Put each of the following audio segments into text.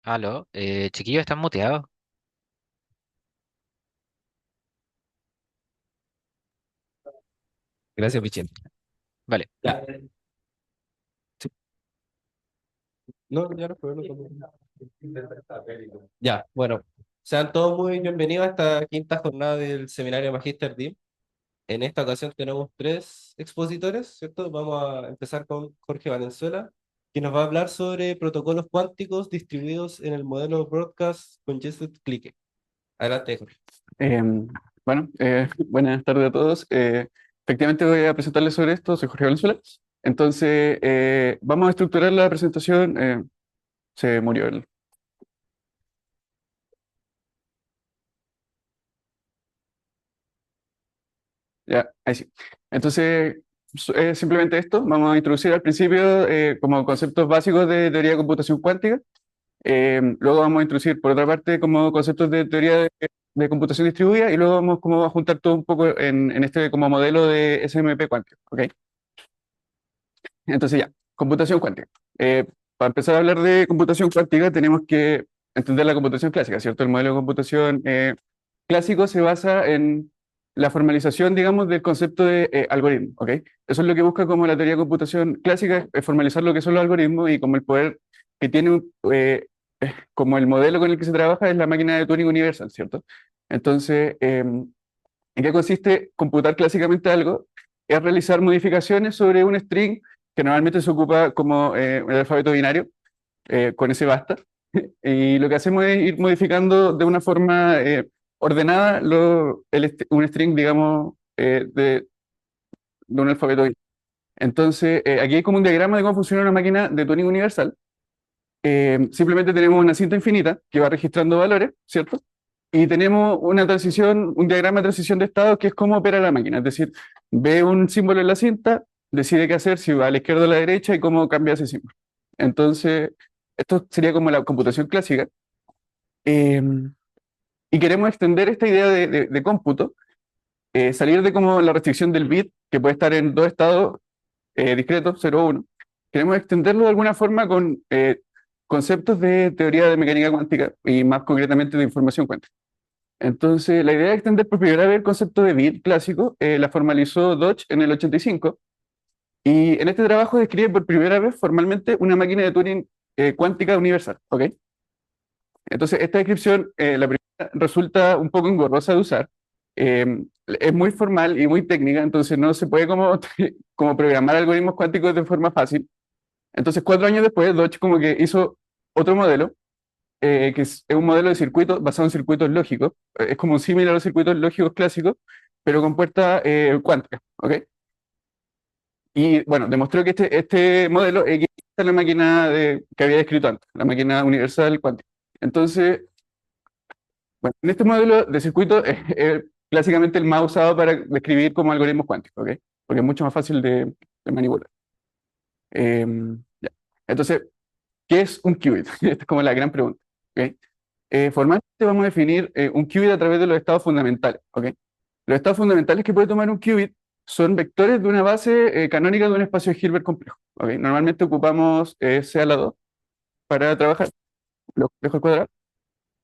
Aló, chiquillos, están muteados. Gracias, Michelle. Vale. Ya. Sí. No, ya no puedo. Ya, bueno. Sean todos muy bienvenidos a esta quinta jornada del seminario Magister DIM. En esta ocasión tenemos tres expositores, ¿cierto? Vamos a empezar con Jorge Valenzuela, que nos va a hablar sobre protocolos cuánticos distribuidos en el modelo Broadcast Congested Clique. Adelante, Jorge. Buenas tardes a todos. Efectivamente voy a presentarles sobre esto, soy Jorge Valenzuela. Entonces, vamos a estructurar la presentación. Se murió el... Ya, ahí sí. Entonces, simplemente esto. Vamos a introducir al principio como conceptos básicos de teoría de computación cuántica. Luego vamos a introducir, por otra parte, como conceptos de teoría de computación distribuida y luego vamos como a juntar todo un poco en este como modelo de SMP cuántico, ¿ok? Entonces ya, computación cuántica. Para empezar a hablar de computación cuántica tenemos que entender la computación clásica, ¿cierto? El modelo de computación clásico se basa en la formalización, digamos, del concepto de algoritmo, ¿ok? Eso es lo que busca como la teoría de computación clásica, es formalizar lo que son los algoritmos y como el poder que tiene, como el modelo con el que se trabaja es la máquina de Turing universal, ¿cierto? Entonces, ¿en qué consiste computar clásicamente algo? Es realizar modificaciones sobre un string que normalmente se ocupa como el alfabeto binario, con ese basta. Y lo que hacemos es ir modificando de una forma ordenada un string, digamos, de un alfabeto binario. Entonces, aquí hay como un diagrama de cómo funciona una máquina de Turing universal. Simplemente tenemos una cinta infinita que va registrando valores, ¿cierto? Y tenemos una transición, un diagrama de transición de estado que es cómo opera la máquina. Es decir, ve un símbolo en la cinta, decide qué hacer, si va a la izquierda o a la derecha y cómo cambia ese símbolo. Entonces, esto sería como la computación clásica. Eh, y queremos extender esta idea de cómputo, salir de como la restricción del bit, que puede estar en dos estados discretos, 0 o 1. Queremos extenderlo de alguna forma con conceptos de teoría de mecánica cuántica y más concretamente de información cuántica. Entonces, la idea de extender por primera vez el concepto de bit clásico la formalizó Dodge en el 85 y en este trabajo describe por primera vez formalmente una máquina de Turing cuántica universal, ¿ok? Entonces, esta descripción, la primera, resulta un poco engorrosa de usar. Es muy formal y muy técnica, entonces no se puede como, como programar algoritmos cuánticos de forma fácil. Entonces, 4 años después, Dodge como que hizo otro modelo que es un modelo de circuito basado en circuitos lógicos. Es como un símil a los circuitos lógicos clásicos, pero con puerta cuántica, ¿ok? Y bueno, demostró que este modelo es la máquina que había descrito antes, la máquina universal cuántica. Entonces, bueno, en este modelo de circuito es clásicamente el más usado para describir como algoritmos cuánticos, ¿ok? Porque es mucho más fácil de manipular. Ya. Entonces, ¿qué es un qubit? Esta es como la gran pregunta, ¿ok? Formalmente vamos a definir un qubit a través de los estados fundamentales, ¿ok? Los estados fundamentales que puede tomar un qubit son vectores de una base canónica de un espacio de Hilbert complejo, ¿ok? Normalmente ocupamos C a la 2 para trabajar los complejos al cuadrado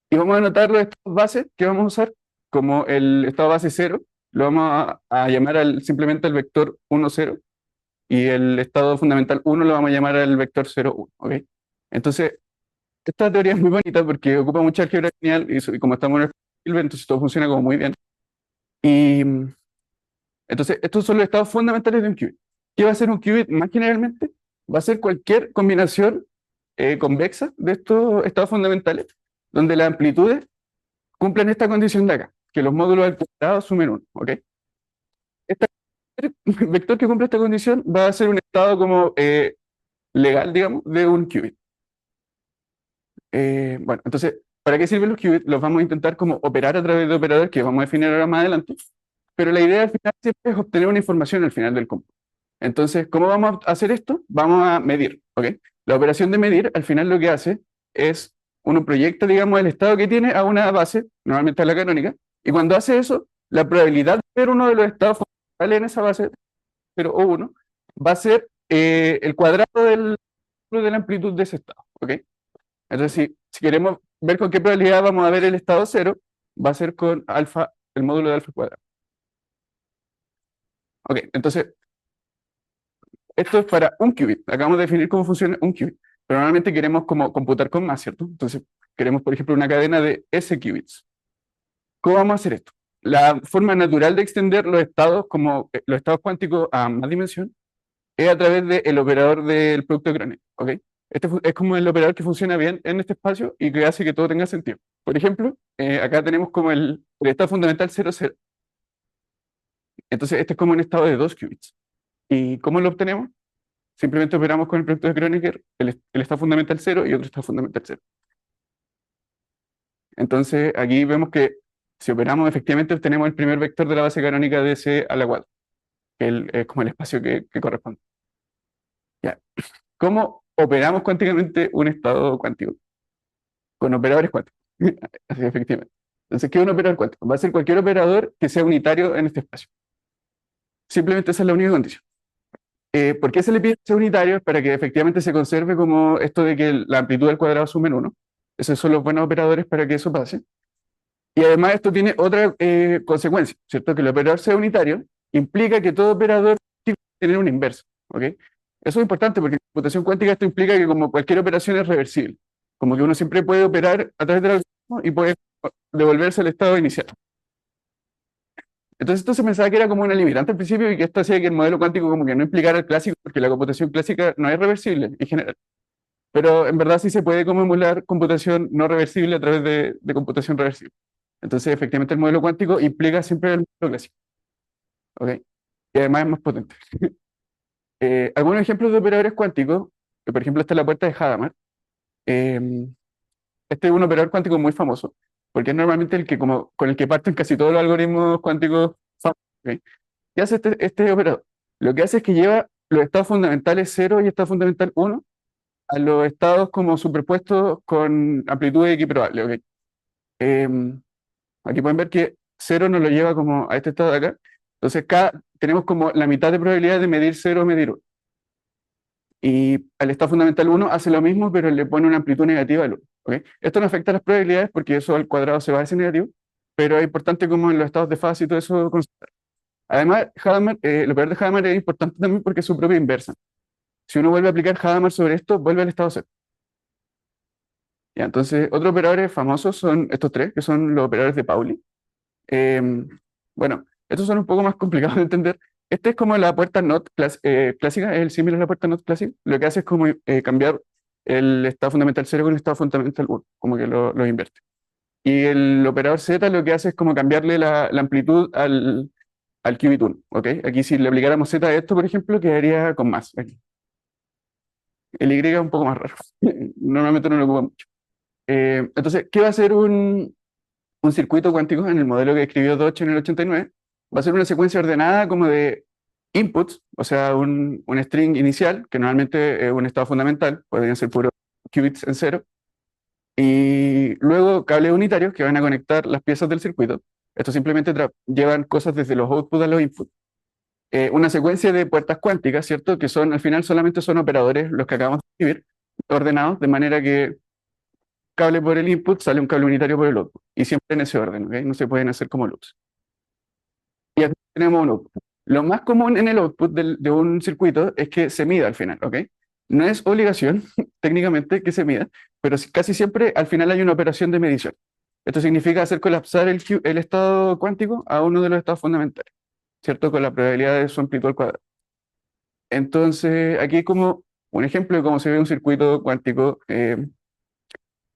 y vamos a anotar los estados bases que vamos a usar como el estado base 0, lo vamos a llamar simplemente al vector 1, 0 y el estado fundamental 1 lo vamos a llamar al vector 0, 1, ¿ok? Entonces, esta teoría es muy bonita porque ocupa mucha álgebra lineal y como estamos en el Hilbert, entonces todo funciona como muy bien. Y entonces, estos son los estados fundamentales de un qubit. ¿Qué va a ser un qubit más generalmente? Va a ser cualquier combinación convexa de estos estados fundamentales, donde las amplitudes cumplen esta condición de acá, que los módulos al cuadrado sumen 1, ¿ok? Este vector que cumple esta condición va a ser un estado como legal, digamos, de un qubit. Bueno, entonces, ¿para qué sirven los qubits? Los vamos a intentar como operar a través de operadores que vamos a definir ahora más adelante, pero la idea al final siempre es obtener una información al final del cómputo. Entonces, ¿cómo vamos a hacer esto? Vamos a medir, ¿ok? La operación de medir, al final lo que hace es, uno proyecta, digamos, el estado que tiene a una base, normalmente a la canónica, y cuando hace eso, la probabilidad de ver uno de los estados fundamentales en esa base, 0 o 1, va a ser el cuadrado de la amplitud de ese estado, ¿ok? Entonces, si queremos ver con qué probabilidad vamos a ver el estado cero, va a ser con alfa, el módulo de alfa al cuadrado. Ok, entonces, esto es para un qubit. Acabamos de definir cómo funciona un qubit. Pero normalmente queremos como computar con más, ¿cierto? Entonces, queremos, por ejemplo, una cadena de S qubits. ¿Cómo vamos a hacer esto? La forma natural de extender los estados, como los estados cuánticos a más dimensión, es a través del operador del producto de Kronecker, ¿ok? Es como el operador que funciona bien en este espacio y que hace que todo tenga sentido. Por ejemplo, acá tenemos como el estado fundamental 0, 0. Entonces, este es como un estado de 2 qubits. ¿Y cómo lo obtenemos? Simplemente operamos con el producto de Kronecker, el estado fundamental 0 y otro estado fundamental 0. Entonces, aquí vemos que si operamos, efectivamente obtenemos el primer vector de la base canónica de C a la cuadra, que es como el espacio que corresponde. Ya. ¿Cómo operamos cuánticamente un estado cuántico? Con operadores cuánticos. Así, efectivamente. Entonces, ¿qué es un operador cuántico? Va a ser cualquier operador que sea unitario en este espacio. Simplemente esa es la única condición. ¿Por qué se le pide que sea unitario? Para que efectivamente se conserve como esto de que la amplitud al cuadrado sume en 1. Esos son los buenos operadores para que eso pase. Y además esto tiene otra consecuencia, ¿cierto? Que el operador sea unitario implica que todo operador tiene que tener una inversa, ¿ok? Eso es importante porque en computación cuántica esto implica que como cualquier operación es reversible, como que uno siempre puede operar a través del algoritmo y puede devolverse al estado inicial. Entonces esto se pensaba que era como una limitante al principio y que esto hacía que el modelo cuántico como que no implicara el clásico, porque la computación clásica no es reversible en general. Pero en verdad sí se puede como emular computación no reversible a través de computación reversible. Entonces, efectivamente, el modelo cuántico implica siempre el modelo clásico, ¿ok? Y además es más potente. Algunos ejemplos de operadores cuánticos, que por ejemplo, esta es la puerta de Hadamard. Eh, este es un operador cuántico muy famoso, porque es normalmente el que, como, con el que parten casi todos los algoritmos cuánticos famosos, ¿ok? ¿Qué hace este operador? Lo que hace es que lleva los estados fundamentales 0 y estado fundamental 1 a los estados como superpuestos con amplitud equiprobable, ¿ok? Aquí pueden ver que 0 nos lo lleva como a este estado de acá. Entonces, tenemos como la mitad de probabilidad de medir 0 o medir 1. Y al estado fundamental 1 hace lo mismo, pero le pone una amplitud negativa al 1. ¿Ok? Esto no afecta a las probabilidades porque eso al cuadrado se va a ese negativo, pero es importante como en los estados de fase y todo eso considerar. Además, el operador de Hadamard es importante también porque es su propia inversa. Si uno vuelve a aplicar Hadamard sobre esto, vuelve al estado 0. Ya, entonces, otros operadores famosos son estos tres, que son los operadores de Pauli. Eh, bueno, estos son un poco más complicados de entender. Este es como la puerta NOT clásica, es el símil de la puerta NOT clásica. Lo que hace es como cambiar el estado fundamental 0 con el estado fundamental 1, como que lo invierte. Y el operador Z lo que hace es como cambiarle la amplitud al qubit 1, ¿ok? Aquí si le aplicáramos Z a esto, por ejemplo, quedaría con más. Aquí. El Y es un poco más raro. Normalmente no lo ocupa mucho. Entonces, ¿qué va a hacer un circuito cuántico en el modelo que escribió Dodge en el 89? Va a ser una secuencia ordenada como de inputs, o sea, un string inicial, que normalmente es un estado fundamental, podrían ser puros qubits en cero, y luego cables unitarios que van a conectar las piezas del circuito. Esto simplemente llevan cosas desde los outputs a los inputs. Una secuencia de puertas cuánticas, ¿cierto? Que son, al final solamente son operadores los que acabamos de escribir, ordenados de manera que cable por el input sale un cable unitario por el output. Y siempre en ese orden, ¿ok? No se pueden hacer como loops. Y aquí tenemos un output. Lo más común en el output de un circuito es que se mida al final, ¿ok? No es obligación, técnicamente, que se mida, pero casi siempre al final hay una operación de medición. Esto significa hacer colapsar el estado cuántico a uno de los estados fundamentales, ¿cierto? Con la probabilidad de su amplitud al cuadrado. Entonces, aquí hay como un ejemplo de cómo se ve un circuito cuántico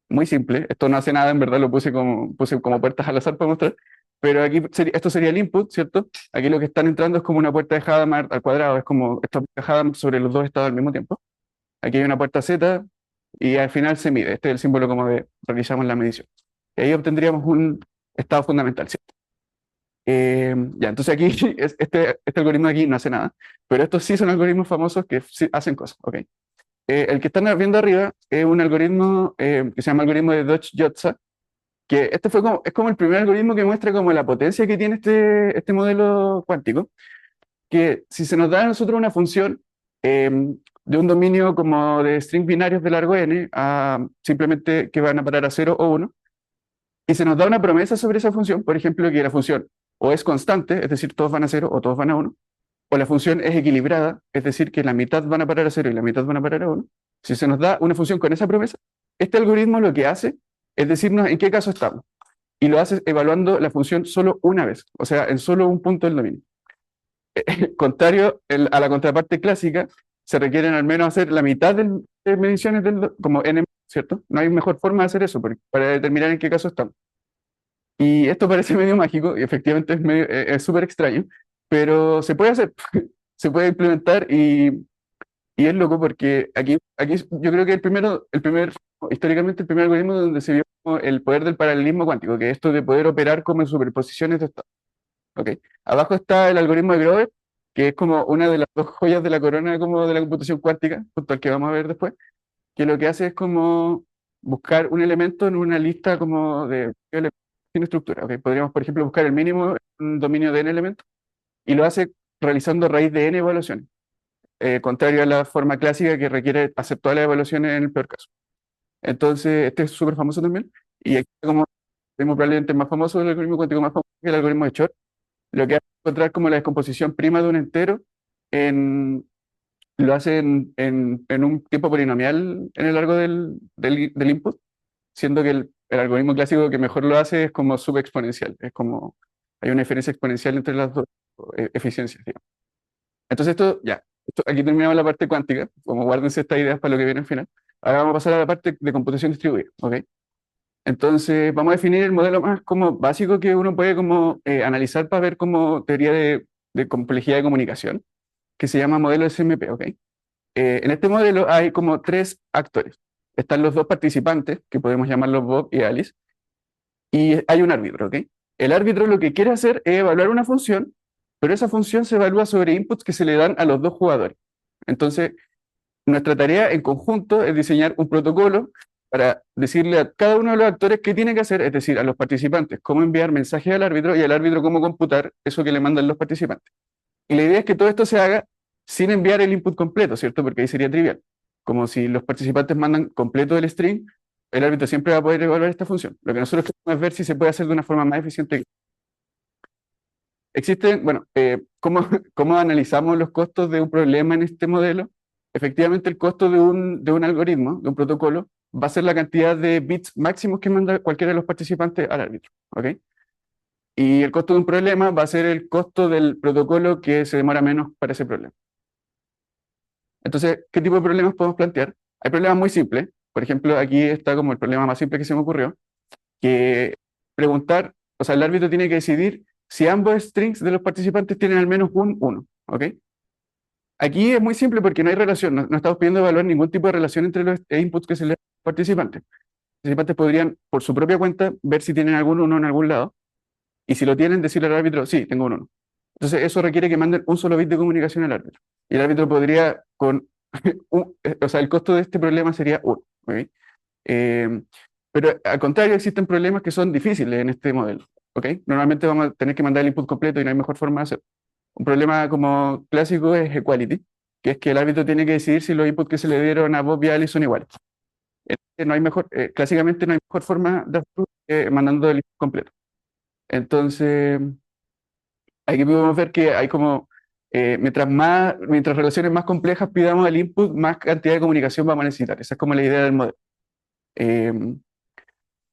muy simple. Esto no hace nada, en verdad lo puse como puertas al azar para mostrar. Pero aquí esto sería el input, ¿cierto? Aquí lo que están entrando es como una puerta de Hadamard al cuadrado, es como esta Hadamard sobre los dos estados al mismo tiempo. Aquí hay una puerta Z y al final se mide. Este es el símbolo como de realizamos la medición. Y ahí obtendríamos un estado fundamental, ¿cierto? Ya, entonces aquí este algoritmo de aquí no hace nada, pero estos sí son algoritmos famosos que sí hacen cosas, ¿ok? El que están viendo arriba es un algoritmo que se llama algoritmo de Dodge-Jotza, que es como el primer algoritmo que muestra como la potencia que tiene este modelo cuántico, que si se nos da a nosotros una función, de un dominio como de strings binarios de largo n a simplemente que van a parar a 0 o 1, y se nos da una promesa sobre esa función, por ejemplo, que la función o es constante, es decir, todos van a 0 o todos van a 1, o la función es equilibrada, es decir, que la mitad van a parar a 0 y la mitad van a parar a 1. Si se nos da una función con esa promesa, este algoritmo lo que hace es decirnos en qué caso estamos, y lo hace evaluando la función solo una vez, o sea, en solo un punto del dominio. Contrario a la contraparte clásica, se requieren al menos hacer la mitad de mediciones como n, ¿cierto? No hay mejor forma de hacer eso para determinar en qué caso estamos. Y esto parece medio mágico, y efectivamente es súper extraño, pero se puede hacer, se puede implementar y es loco porque aquí yo creo que históricamente el primer algoritmo donde se vio como el poder del paralelismo cuántico, que es esto de poder operar como en superposiciones de estados. ¿Ok? Abajo está el algoritmo de Grover, que es como una de las dos joyas de la corona como de la computación cuántica, junto al que vamos a ver después, que lo que hace es como buscar un elemento en una lista como de elementos sin estructura. ¿Ok? Podríamos, por ejemplo, buscar el mínimo en un dominio de n elementos, y lo hace realizando raíz de n evaluaciones, contrario a la forma clásica que requiere hacer todas las evaluaciones en el peor caso. Entonces, este es súper famoso también, y aquí como probablemente más famoso, el algoritmo cuántico más famoso que el algoritmo de Shor, lo que hace es encontrar como la descomposición prima de un entero, en, lo hace en un tiempo polinomial en el largo del input, siendo que el algoritmo clásico que mejor lo hace es como subexponencial, es como hay una diferencia exponencial entre las dos eficiencias, digamos. Entonces aquí terminamos la parte cuántica, como guárdense estas ideas para lo que viene al final. Ahora vamos a pasar a la parte de computación distribuida, ¿ok? Entonces, vamos a definir el modelo más como básico que uno puede como analizar para ver como teoría de complejidad de comunicación, que se llama modelo SMP, ¿ok? En este modelo hay como tres actores. Están los dos participantes, que podemos llamarlos Bob y Alice, y hay un árbitro, ¿ok? El árbitro lo que quiere hacer es evaluar una función, pero esa función se evalúa sobre inputs que se le dan a los dos jugadores. Entonces, nuestra tarea en conjunto es diseñar un protocolo para decirle a cada uno de los actores qué tiene que hacer, es decir, a los participantes cómo enviar mensajes al árbitro y al árbitro cómo computar eso que le mandan los participantes. Y la idea es que todo esto se haga sin enviar el input completo, ¿cierto? Porque ahí sería trivial. Como si los participantes mandan completo el string, el árbitro siempre va a poder evaluar esta función. Lo que nosotros queremos es ver si se puede hacer de una forma más eficiente. Existen, bueno, ¿cómo analizamos los costos de un problema en este modelo? Efectivamente, el costo de un algoritmo, de un protocolo, va a ser la cantidad de bits máximos que manda cualquiera de los participantes al árbitro, ¿ok? Y el costo de un problema va a ser el costo del protocolo que se demora menos para ese problema. Entonces, ¿qué tipo de problemas podemos plantear? Hay problemas muy simples. Por ejemplo, aquí está como el problema más simple que se me ocurrió, que preguntar, o sea, el árbitro tiene que decidir si ambos strings de los participantes tienen al menos un 1, ¿ok? Aquí es muy simple porque no hay relación, no estamos pidiendo evaluar ningún tipo de relación entre los inputs que se le dan a los participantes. Los participantes podrían, por su propia cuenta, ver si tienen algún 1 en algún lado, y si lo tienen, decirle al árbitro, sí, tengo un 1. Entonces, eso requiere que manden un solo bit de comunicación al árbitro. Y el árbitro podría, o sea, el costo de este problema sería 1, ¿ok? Eh, pero al contrario, existen problemas que son difíciles en este modelo, ¿ok? Normalmente vamos a tener que mandar el input completo y no hay mejor forma de hacerlo. Un problema como clásico es equality, que es que el árbitro tiene que decidir si los inputs que se le dieron a Bob y a Alice son iguales. No hay mejor, clásicamente no hay mejor forma de hacerlo que mandando el input completo. Entonces, aquí podemos ver que hay como, mientras relaciones más complejas pidamos el input, más cantidad de comunicación vamos a necesitar. Esa es como la idea del modelo. Eh,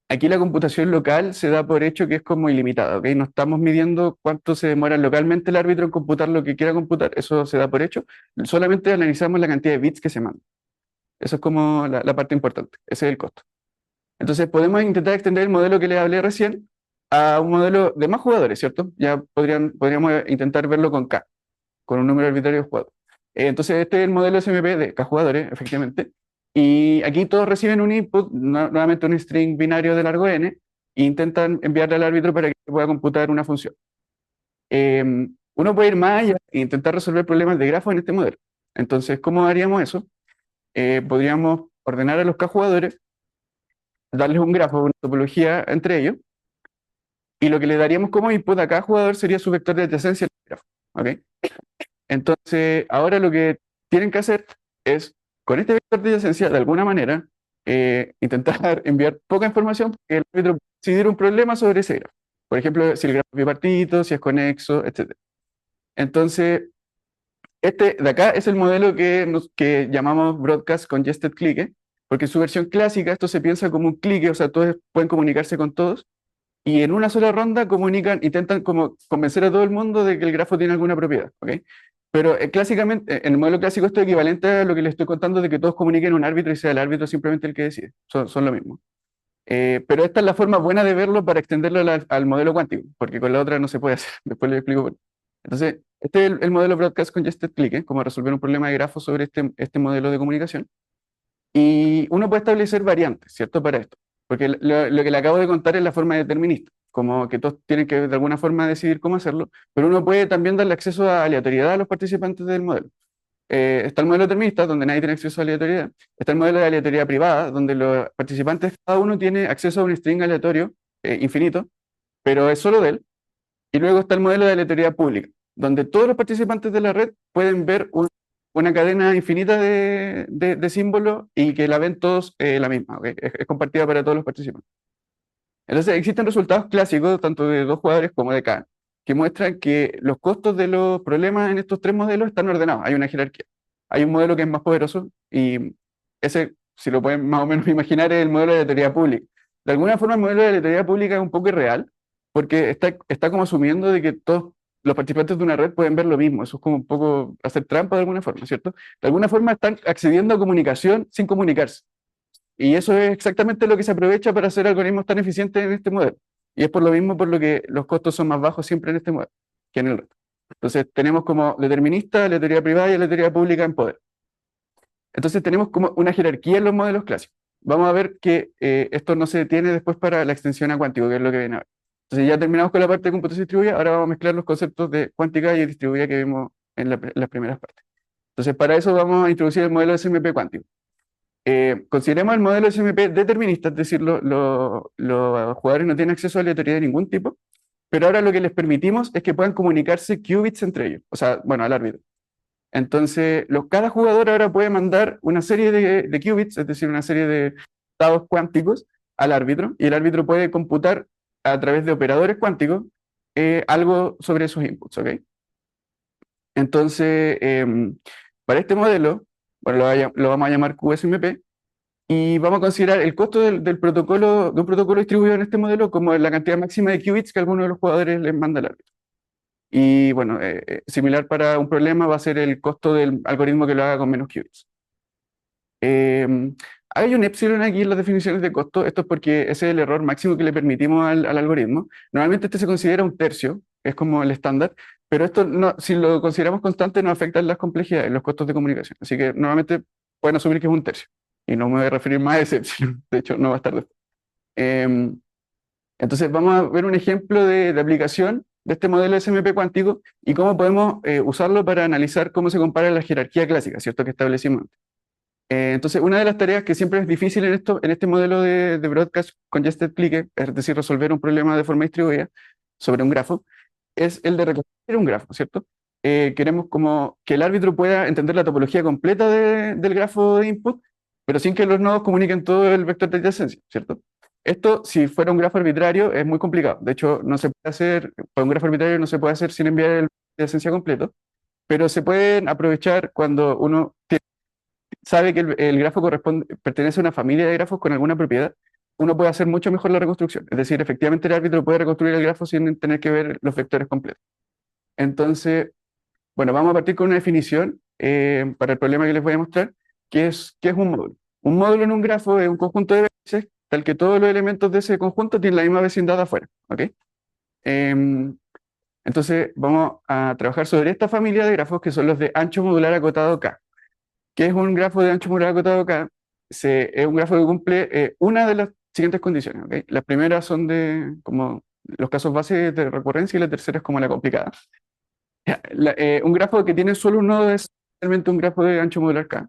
Aquí la computación local se da por hecho que es como ilimitada, ¿ok? No estamos midiendo cuánto se demora localmente el árbitro en computar lo que quiera computar, eso se da por hecho. Solamente analizamos la cantidad de bits que se mandan. Eso es como la parte importante, ese es el costo. Entonces podemos intentar extender el modelo que les hablé recién a un modelo de más jugadores, ¿cierto? Ya podríamos intentar verlo con K, con un número arbitrario de jugadores. Entonces este es el modelo SMP de K jugadores, efectivamente. Y aquí todos reciben un input, nuevamente un string binario de largo n, e intentan enviarle al árbitro para que pueda computar una función. Uno puede ir más allá e intentar resolver problemas de grafos en este modelo. Entonces, ¿cómo haríamos eso? Podríamos ordenar a los K jugadores, darles un grafo, una topología entre ellos, y lo que le daríamos como input a cada jugador sería su vector de adyacencia del grafo, ¿ok? Entonces, ahora lo que tienen que hacer es, con este vector de adyacencia, de alguna manera, intentar enviar poca información porque el árbitro puede decidir un problema sobre ese grafo. Por ejemplo, si el grafo es bipartito, si es conexo, etc. Entonces, este de acá es el modelo que llamamos Broadcast Congested Clique, porque en su versión clásica esto se piensa como un clique, o sea, todos pueden comunicarse con todos, y en una sola ronda intentan como convencer a todo el mundo de que el grafo tiene alguna propiedad, ¿ok? Pero clásicamente, en el modelo clásico esto es equivalente a lo que les estoy contando de que todos comuniquen un árbitro y sea el árbitro simplemente el que decide, son lo mismo. Pero esta es la forma buena de verlo para extenderlo al modelo cuántico, porque con la otra no se puede hacer. Después les explico por qué. Entonces, este es el modelo Broadcast Congested Clique, como resolver un problema de grafo sobre este modelo de comunicación. Y uno puede establecer variantes, ¿cierto? Para esto. Porque lo que le acabo de contar es la forma determinista, como que todos tienen que de alguna forma decidir cómo hacerlo, pero uno puede también darle acceso a aleatoriedad a los participantes del modelo. Está el modelo determinista, donde nadie tiene acceso a aleatoriedad. Está el modelo de aleatoriedad privada, donde los participantes, cada uno tiene acceso a un string aleatorio infinito, pero es solo de él. Y luego está el modelo de aleatoriedad pública, donde todos los participantes de la red pueden ver una cadena infinita de símbolos y que la ven todos la misma, ¿ok? Es compartida para todos los participantes. Entonces, existen resultados clásicos, tanto de dos jugadores como de cada, que muestran que los costos de los problemas en estos tres modelos están ordenados, hay una jerarquía. Hay un modelo que es más poderoso y ese, si lo pueden más o menos imaginar, es el modelo de la teoría pública. De alguna forma, el modelo de la teoría pública es un poco irreal, porque está como asumiendo de que todos los participantes de una red pueden ver lo mismo. Eso es como un poco hacer trampa de alguna forma, ¿cierto? De alguna forma están accediendo a comunicación sin comunicarse. Y eso es exactamente lo que se aprovecha para hacer algoritmos tan eficientes en este modelo. Y es por lo mismo por lo que los costos son más bajos siempre en este modelo que en el resto. Entonces tenemos como determinista, la teoría privada y la teoría pública en poder. Entonces tenemos como una jerarquía en los modelos clásicos. Vamos a ver que esto no se detiene después para la extensión a cuántico, que es lo que viene ahora. Entonces ya terminamos con la parte de computación distribuida, ahora vamos a mezclar los conceptos de cuántica y distribuida que vimos en las primeras partes. Entonces para eso vamos a introducir el modelo de SMP cuántico. Consideremos el modelo SMP determinista, es decir, los jugadores no tienen acceso a aleatoriedad de ningún tipo, pero ahora lo que les permitimos es que puedan comunicarse qubits entre ellos, o sea, bueno, al árbitro. Entonces, cada jugador ahora puede mandar una serie de qubits, es decir, una serie de estados cuánticos al árbitro, y el árbitro puede computar a través de operadores cuánticos algo sobre esos inputs, ¿ok? Entonces, para este modelo, bueno, lo vamos a llamar QSMP, y vamos a considerar el costo del protocolo, de un protocolo distribuido en este modelo como la cantidad máxima de qubits que alguno de los jugadores les manda al árbitro. Y bueno, similar para un problema va a ser el costo del algoritmo que lo haga con menos qubits. Hay un epsilon aquí en las definiciones de costo, esto es porque ese es el error máximo que le permitimos al algoritmo. Normalmente este se considera un tercio, es como el estándar, pero esto no, si lo consideramos constante no afecta en las complejidades, en los costos de comunicación. Así que normalmente pueden asumir que es un tercio. Y no me voy a referir más a ese epsilon, de hecho no va a estar después. Em, entonces vamos a ver un ejemplo de aplicación de este modelo SMP cuántico y cómo podemos usarlo para analizar cómo se compara la jerarquía clásica, ¿cierto? Que establecimos antes. Entonces, una de las tareas que siempre es difícil en este modelo de Broadcast Congested Clique, es decir, resolver un problema de forma distribuida sobre un grafo, es el de reconstruir un grafo, ¿cierto? Queremos como que el árbitro pueda entender la topología completa del grafo de input, pero sin que los nodos comuniquen todo el vector de adyacencia, ¿cierto? Esto, si fuera un grafo arbitrario, es muy complicado. De hecho, no se puede hacer, para un grafo arbitrario no se puede hacer sin enviar el de adyacencia completo, pero se pueden aprovechar cuando uno sabe que el grafo pertenece a una familia de grafos con alguna propiedad, uno puede hacer mucho mejor la reconstrucción. Es decir, efectivamente el árbitro puede reconstruir el grafo sin tener que ver los vectores completos. Entonces, bueno, vamos a partir con una definición para el problema que les voy a mostrar, qué es un módulo. Un módulo en un grafo es un conjunto de vértices tal que todos los elementos de ese conjunto tienen la misma vecindad afuera, ¿ok? Em, entonces, vamos a trabajar sobre esta familia de grafos que son los de ancho modular acotado K. ¿Qué es un grafo de ancho modular acotado K? Es un grafo que cumple una de las siguientes condiciones, ¿ok? Las primeras son de como los casos base de recurrencia y la tercera es como la complicada. Ya, un grafo que tiene solo un nodo es realmente un grafo de ancho modular K.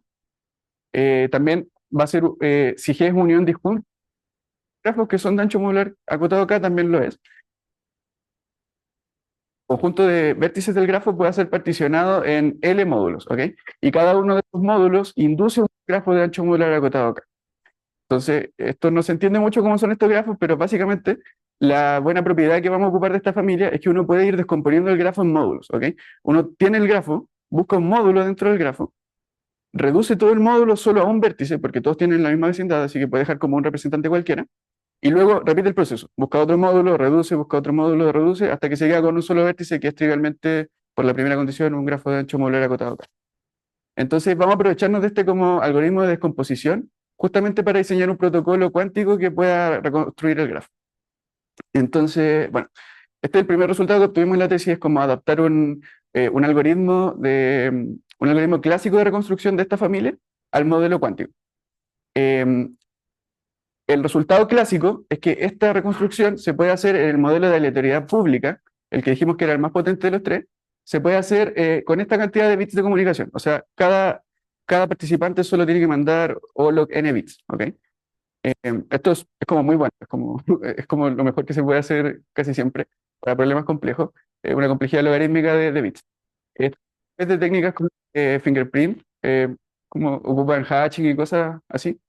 También va a ser, si G es unión disjunta, grafos que son de ancho modular acotado K también lo es. conjunto de vértices del grafo puede ser particionado en L módulos, ¿ok? Y cada uno de esos módulos induce un grafo de ancho modular acotado acá. Entonces, esto no se entiende mucho cómo son estos grafos, pero básicamente la buena propiedad que vamos a ocupar de esta familia es que uno puede ir descomponiendo el grafo en módulos, ¿ok? Uno tiene el grafo, busca un módulo dentro del grafo, reduce todo el módulo solo a un vértice, porque todos tienen la misma vecindad, así que puede dejar como un representante cualquiera, y luego repite el proceso, busca otro módulo, reduce, busca otro módulo, reduce, hasta que se queda con un solo vértice, que es trivialmente, por la primera condición, un grafo de ancho modular acotado acá. Entonces vamos a aprovecharnos de este como algoritmo de descomposición justamente para diseñar un protocolo cuántico que pueda reconstruir el grafo. Entonces, bueno, este es el primer resultado que obtuvimos en la tesis, es como adaptar un algoritmo un algoritmo clásico de reconstrucción de esta familia al modelo cuántico. El resultado clásico es que esta reconstrucción se puede hacer en el modelo de aleatoriedad pública, el que dijimos que era el más potente de los tres, se puede hacer con esta cantidad de bits de comunicación. O sea, cada participante solo tiene que mandar O log n bits, ¿ok? Esto es como muy bueno, es como lo mejor que se puede hacer casi siempre para problemas complejos, una complejidad logarítmica de bits. Es de técnicas como fingerprint, como ocupan hatching y cosas así.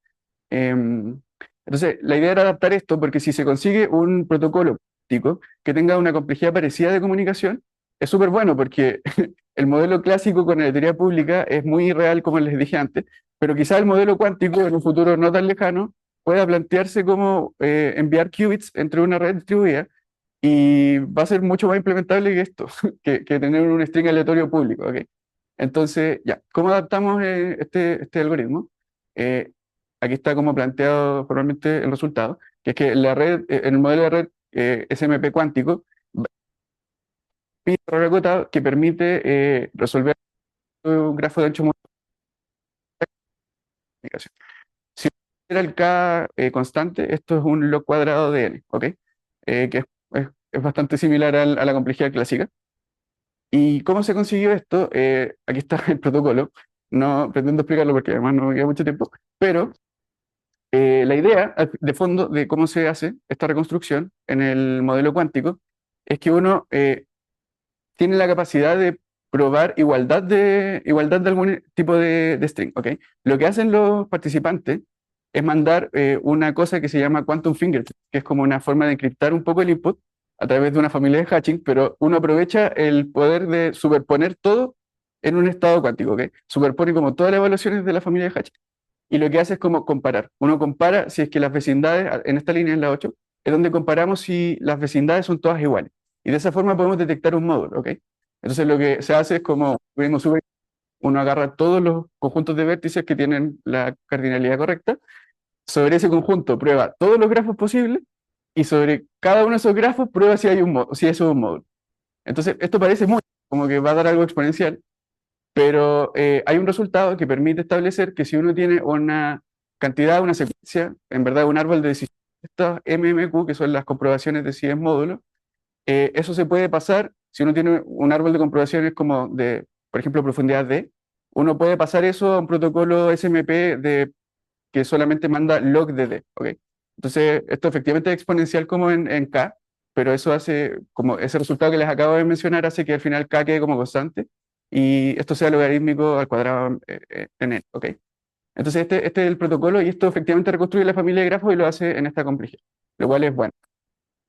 Em, entonces, la idea era adaptar esto porque si se consigue un protocolo práctico que tenga una complejidad parecida de comunicación, es súper bueno porque el modelo clásico con la teoría pública es muy real, como les dije antes, pero quizá el modelo cuántico en un futuro no tan lejano pueda plantearse como enviar qubits entre una red distribuida y va a ser mucho más implementable que esto, que tener un string aleatorio público, ¿ok? Entonces, ya, ¿cómo adaptamos este algoritmo? Eh, Aquí está como planteado formalmente el resultado, que es que la red, en el modelo de red SMP cuántico, pide un error acotado que permite resolver un grafo de ancho multiplicación. Si era el K constante, esto es un log cuadrado de n, ¿ok? Que es bastante similar a la complejidad clásica. ¿Y cómo se consiguió esto? Aquí está el protocolo. No pretendo explicarlo porque además no me queda mucho tiempo, pero la idea de fondo de cómo se hace esta reconstrucción en el modelo cuántico es que uno tiene la capacidad de probar igualdad de algún tipo de string, ¿ok? Lo que hacen los participantes es mandar una cosa que se llama quantum fingerprint, que es como una forma de encriptar un poco el input a través de una familia de hatching, pero uno aprovecha el poder de superponer todo en un estado cuántico, ¿ok? Superpone como todas las evaluaciones de la familia de hatching y lo que hace es como comparar. Uno compara si es que las vecindades, en esta línea en la 8 es donde comparamos si las vecindades son todas iguales. Y de esa forma podemos detectar un módulo, ¿ok? Entonces lo que se hace es como, uno agarra todos los conjuntos de vértices que tienen la cardinalidad correcta, sobre ese conjunto prueba todos los grafos posibles y sobre cada uno de esos grafos prueba si hay si eso es un módulo. Entonces esto parece muy como que va a dar algo exponencial, pero hay un resultado que permite establecer que si uno tiene una cantidad, una secuencia, en verdad un árbol de decisiones, estas MMQ, que son las comprobaciones de si es módulo, eso se puede pasar, si uno tiene un árbol de comprobaciones como de, por ejemplo, profundidad D, uno puede pasar eso a un protocolo SMP que solamente manda log de D, ¿ok? Entonces, esto efectivamente es exponencial como en K, pero eso hace, como ese resultado que les acabo de mencionar, hace que al final K quede como constante y esto sea logarítmico al cuadrado en N, ¿ok? Entonces, este es el protocolo y esto efectivamente reconstruye la familia de grafos y lo hace en esta complejidad, lo cual es bueno.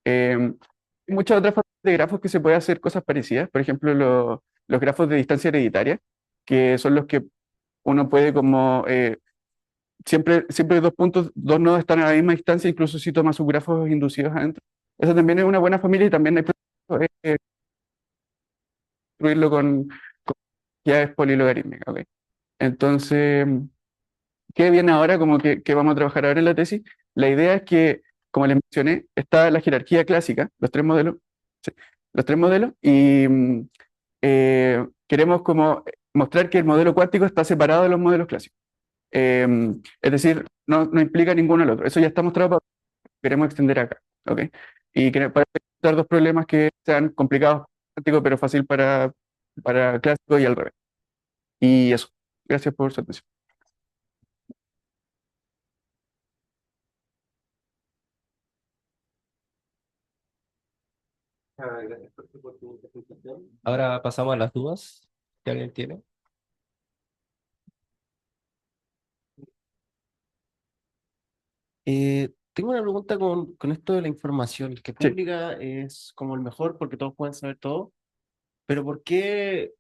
Hay muchas otras formas de grafos que se puede hacer cosas parecidas, por ejemplo, los grafos de distancia hereditaria, que son los que uno puede como siempre dos puntos, dos nodos están a la misma distancia, incluso si toma sus grafos inducidos adentro. Eso también es una buena familia y también hay construirlo con propiedades polilogarítmicas, ¿ok? Entonces, ¿qué viene ahora? Como que vamos a trabajar ahora en la tesis. La idea es que, como les mencioné, está la jerarquía clásica, los tres modelos, sí, los tres modelos, y queremos como mostrar que el modelo cuántico está separado de los modelos clásicos. Es decir, no implica ninguno al otro. Eso ya está mostrado, queremos extender acá, ¿ok? Y para evitar dos problemas que sean complicados, cuántico, pero fácil para clásico y al revés. Y eso. Gracias por su atención. Gracias por tu presentación. Ahora pasamos a las dudas que alguien tiene. Tengo una pregunta con esto de la información, que Sí, pública es como el mejor porque todos pueden saber todo, pero ¿por qué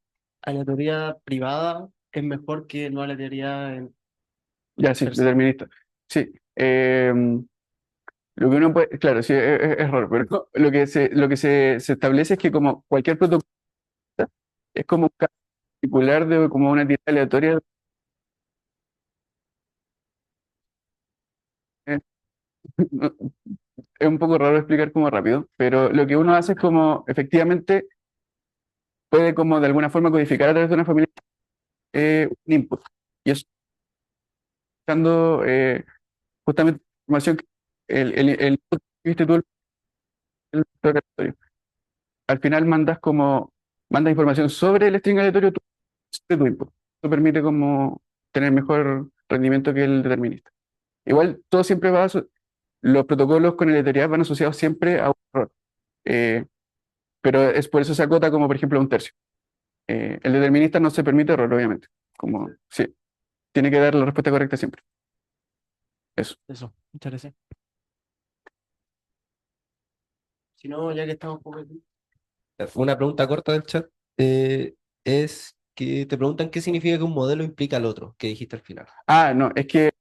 a la teoría privada es mejor que no a la teoría en ya sí, per se? determinista. Sí. Lo que uno puede, claro, sí, es raro, pero lo que se establece es que como cualquier protocolo es como un caso particular de como una tirada aleatoria. eh, no- es un poco raro explicar como rápido, pero lo que uno hace es como efectivamente puede como de alguna forma codificar a través de una familia un input. Y eso dando justamente información que el input que viste tú el aleatorio. Al final mandas información sobre el string aleatorio sobre tu input. Eso permite como tener mejor rendimiento que el determinista. Igual todo siempre los protocolos con aleatoriedad van asociados siempre a un error. Eh, pero es por eso se acota como por ejemplo a un tercio. El determinista no se permite error, obviamente. Como, sí, tiene que dar la respuesta correcta siempre. Eso. Eso, muchas gracias. Si no, ya que estamos una pregunta corta del chat es que te preguntan qué significa que un modelo implica al otro, que dijiste al final. Ah, no, es que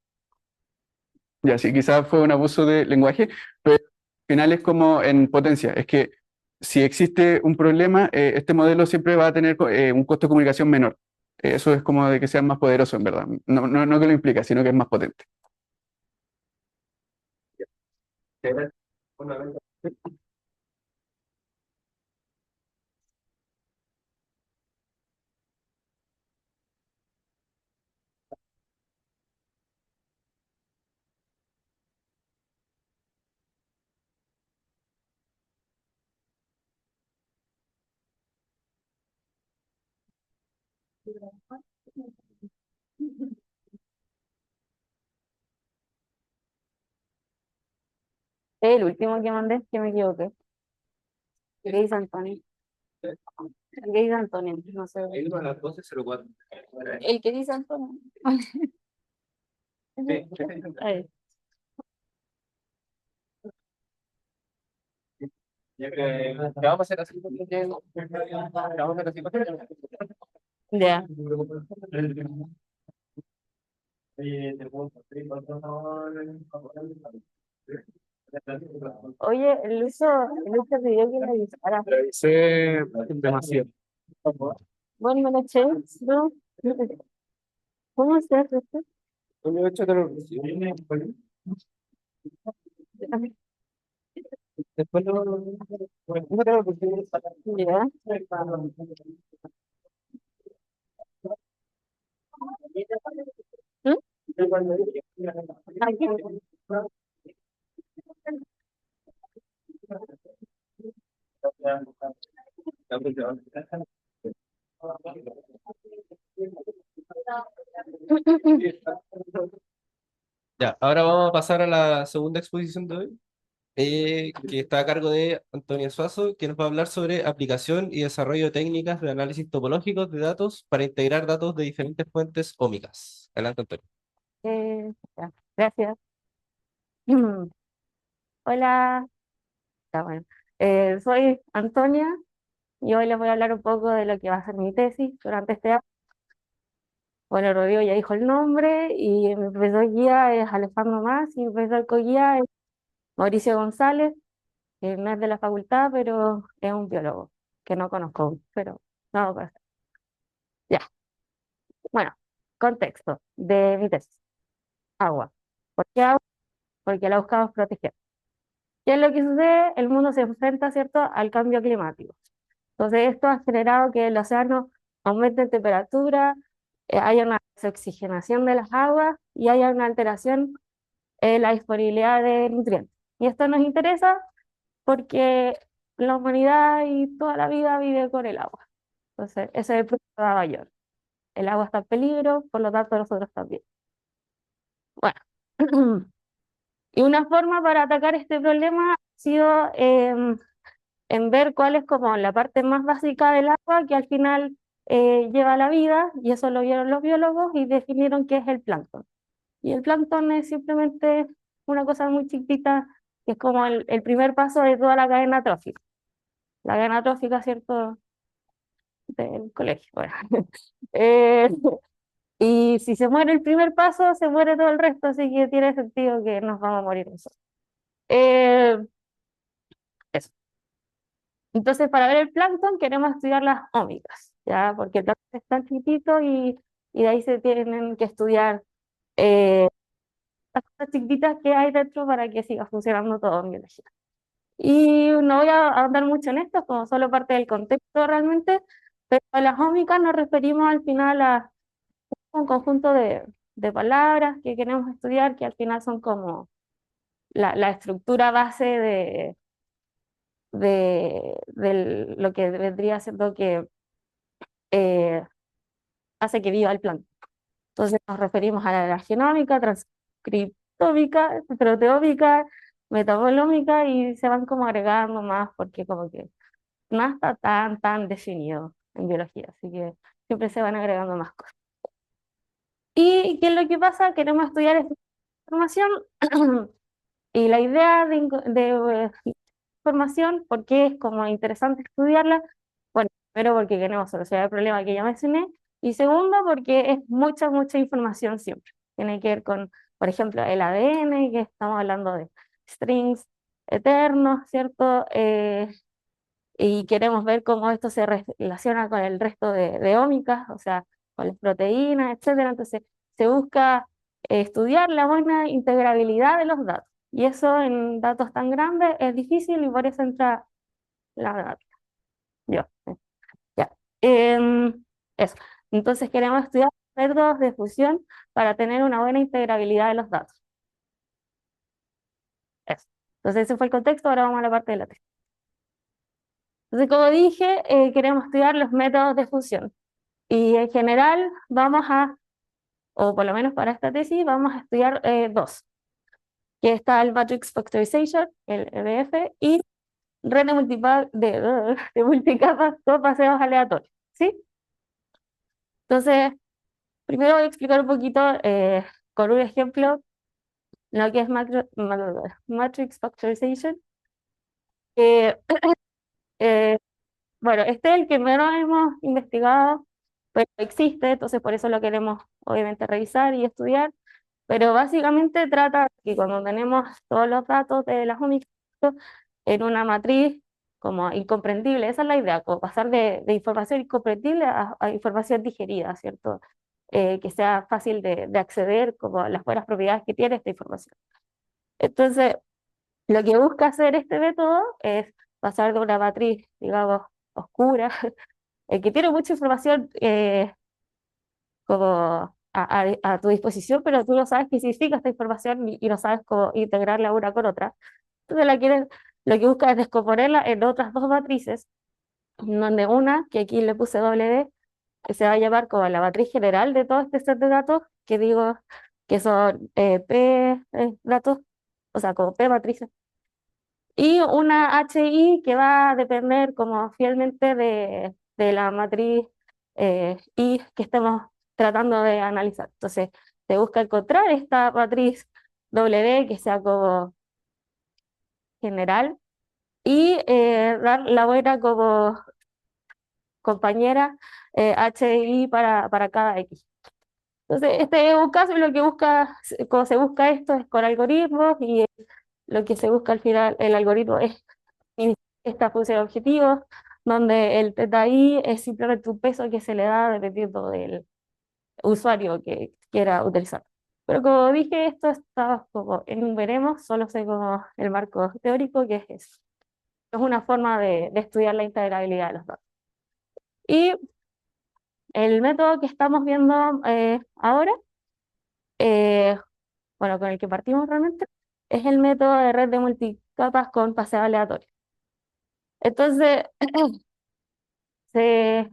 ya sí, quizás fue un abuso de lenguaje, pero al final es como en potencia. Es que si existe un problema, este modelo siempre va a tener un costo de comunicación menor. Eso es como de que sea más poderoso, en verdad. No, no, no que lo implica, sino que es más potente. El último que mandé, que me equivoqué. ¿Qué dice Antonio? ¿Qué dice Antonio? No sé. Hay uno a las 12:04. El que dice Antonio. Ahí. Ya vamos a hacer así vamos a hacer así Ya. Oye, el Lucho pidió que le avisara. Revisé demasiado. Bueno, me lo eché, ¿no? ¿Cómo se hace esto? Oye, échatelo. Después Ya. ¿Mm? Aquí. Ya, ahora vamos a pasar a la segunda exposición de hoy, que está a cargo de Antonio Suazo, que nos va a hablar sobre aplicación y desarrollo de técnicas de análisis topológicos de datos para integrar datos de diferentes fuentes ómicas. Adelante, Antonio. Ya. Gracias. Hola. Está bueno. Soy Antonia y hoy les voy a hablar un poco de lo que va a ser mi tesis durante este año. Bueno, Rodrigo ya dijo el nombre y mi profesor guía es Alejandro Más y mi profesor co-guía es Mauricio González, que no es de la facultad, pero es un biólogo que no conozco, pero no lo conozco. Ya, bueno, contexto de mi tesis. Agua. ¿Por qué agua? Porque la buscamos proteger. ¿Qué es lo que sucede? El mundo se enfrenta, ¿cierto?, al cambio climático. Entonces, esto ha generado que el océano aumente en temperatura, haya una desoxigenación de las aguas y haya una alteración en la disponibilidad de nutrientes. Y esto nos interesa porque la humanidad y toda la vida vive con el agua. Entonces, ese es el problema de Nueva York. El agua está en peligro, por lo tanto nosotros también. Bueno, y una forma para atacar este problema ha sido en ver cuál es como la parte más básica del agua que al final lleva la vida, y eso lo vieron los biólogos y definieron qué es el plancton. Y el plancton es simplemente una cosa muy chiquitita, que es como el primer paso de toda la cadena trófica. La cadena trófica, ¿cierto? Del colegio. Bueno. Eh, y si se muere el primer paso, se muere todo el resto, así que tiene sentido que nos vamos a morir nosotros. Eh, eso. Entonces, para ver el plancton queremos estudiar las ómicas, ¿ya? Porque el plancton es tan chiquitito y de ahí se tienen que estudiar eh, las cosas chiquititas que hay dentro para que siga funcionando todo en biología. Y no voy a ahondar mucho en esto, como solo parte del contexto realmente, pero a las ómicas nos referimos al final a un conjunto de palabras que queremos estudiar, que al final son como la estructura base de lo que vendría siendo que eh, hace que viva el plancton. Entonces nos referimos a la genómica, transcriptómica, proteómica, metabolómica, y se van como agregando más porque como que no está tan definido en biología, así que siempre se van agregando más cosas. ¿Y qué es lo que pasa? Queremos estudiar esta información y la idea de información, ¿por qué es como interesante estudiarla? Bueno, primero porque queremos solucionar el problema que ya mencioné, y segundo porque es mucha información siempre. Tiene que ver con, por ejemplo, el ADN, que estamos hablando de strings eternos, ¿cierto? Y queremos ver cómo esto se relaciona con el resto de ómicas, o sea, con las proteínas, etcétera. Entonces, se busca estudiar la buena integrabilidad de los datos. Y eso en datos tan grandes es difícil y por eso entra la gramática. Yo, ya. Eso. Entonces, queremos estudiar métodos de fusión para tener una buena integrabilidad de los datos. Eso. Entonces, ese fue el contexto, ahora vamos a la parte de la tesis. Entonces, como dije, queremos estudiar los métodos de fusión. Y en general vamos a, o por lo menos para esta tesis, vamos a estudiar dos, que está el Matrix Factorization, el MF, y red de multicapas con paseos aleatorios, ¿sí? Entonces, primero voy a explicar un poquito con un ejemplo lo que es Matrix Factorization. Eh, eh, bueno, este es el que menos hemos investigado, pero existe, entonces por eso lo queremos obviamente revisar y estudiar. Pero básicamente trata que cuando tenemos todos los datos de las ómicas en una matriz como incomprendible, esa es la idea, como pasar de información incomprendible a información digerida, ¿cierto? Que sea fácil de acceder, como a las buenas propiedades que tiene esta información. Entonces, lo que busca hacer este método es pasar de una matriz, digamos, oscura, que tiene mucha información como a tu disposición, pero tú no sabes qué significa esta información y no sabes cómo integrarla una con otra. Entonces lo que busca es descomponerla en otras dos matrices, donde una, que aquí le puse W, que se va a llamar como la matriz general de todo este set de datos, que digo que son P datos, o sea, como P matrices, y una HI que va a depender como fielmente de la matriz I que estemos tratando de analizar. Entonces, se busca encontrar esta matriz W que sea como general y dar la buena como compañera HI para cada X. Entonces, este es un caso en lo que busca, como se busca esto es con algoritmos, y lo que se busca al final, el algoritmo es esta función objetivo, donde el teta i es simplemente un peso que se le da dependiendo del usuario que quiera utilizar. Pero como dije, esto está como en un veremos, solo sé como el marco teórico que es eso. Es una forma de estudiar la integrabilidad de los datos. Y el método que estamos viendo ahora, eh, bueno, con el que partimos realmente, es el método de red de multicapas con paseo aleatorio. Entonces, se,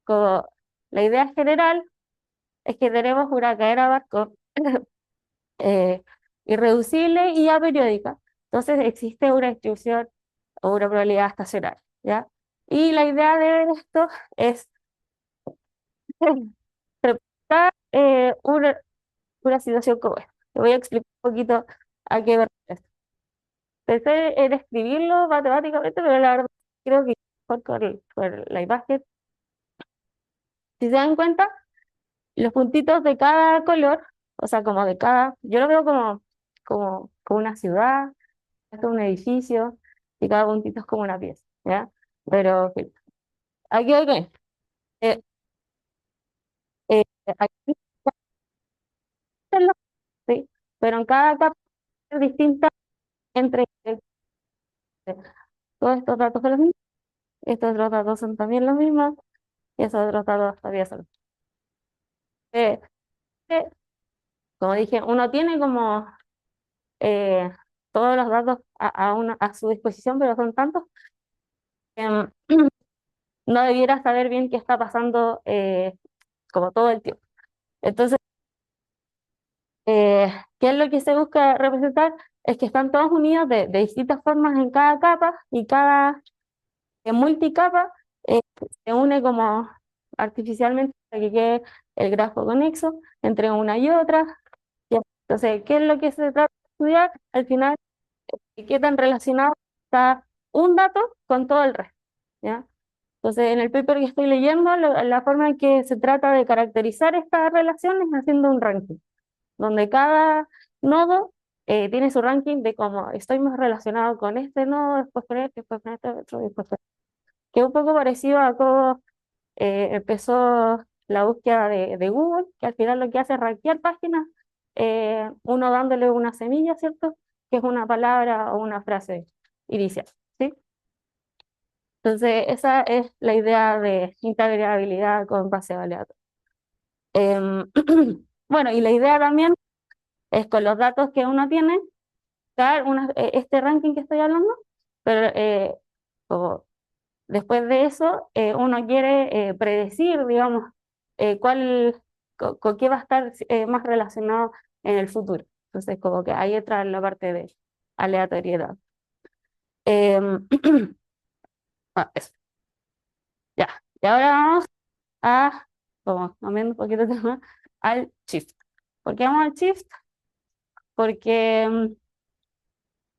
como la idea general es que tenemos una cadena Markov eh, irreducible y aperiódica. Entonces existe una distribución o una probabilidad estacionaria, ¿ya? Y la idea de esto es representar una situación como esta. Te voy a explicar un poquito a qué me refiero. Pensé en escribirlo matemáticamente, pero la verdad creo que mejor con la imagen. Si se dan cuenta, los puntitos de cada color, o sea, como de cada, yo lo veo como una ciudad, esto es un edificio, y cada puntito es como una pieza, ¿ya? Pero en fin, aquí voy con esto. Eh, aquí están los, ¿sí? Pero en cada capa es distinta entre todos estos datos son los mismos, estos otros datos son también los mismos, y esos otros datos todavía son. Eh, eh, Como dije, uno tiene como eh, todos los datos a su disposición, pero son tantos que no debiera saber bien qué está pasando como todo el tiempo. Entonces, ¿qué es lo que se busca representar? Es que están todos unidos de distintas formas en cada capa y cada multicapa eh, se une como artificialmente para que quede el grafo conexo entre una y otra. ¿Ya? Entonces, ¿qué es lo que se trata de estudiar? Al final, ¿qué tan relacionado está un dato con todo el resto? ¿Ya? Entonces, en el paper que estoy leyendo, la forma en que se trata de caracterizar estas relaciones es haciendo un ranking, donde cada nodo tiene su ranking de cómo estoy más relacionado con este nodo, después con este otro, después con este. Que es un poco parecido a cómo empezó la búsqueda de Google, que al final lo que hace es rankear páginas, uno dándole una semilla, ¿cierto? Que es una palabra o una frase inicial, ¿sí? Entonces, esa es la idea de integrabilidad con base aleatoria. Em, bueno, y la idea también es con los datos que uno tiene, dar este ranking que estoy hablando, pero como después de eso uno quiere predecir, digamos, con qué va a estar más relacionado en el futuro. Entonces, como que ahí entra la parte de aleatoriedad. Em, eso, ya. Y ahora vamos como cambiando un poquito de tema, al shift. ¿Por qué vamos al shift? Porque,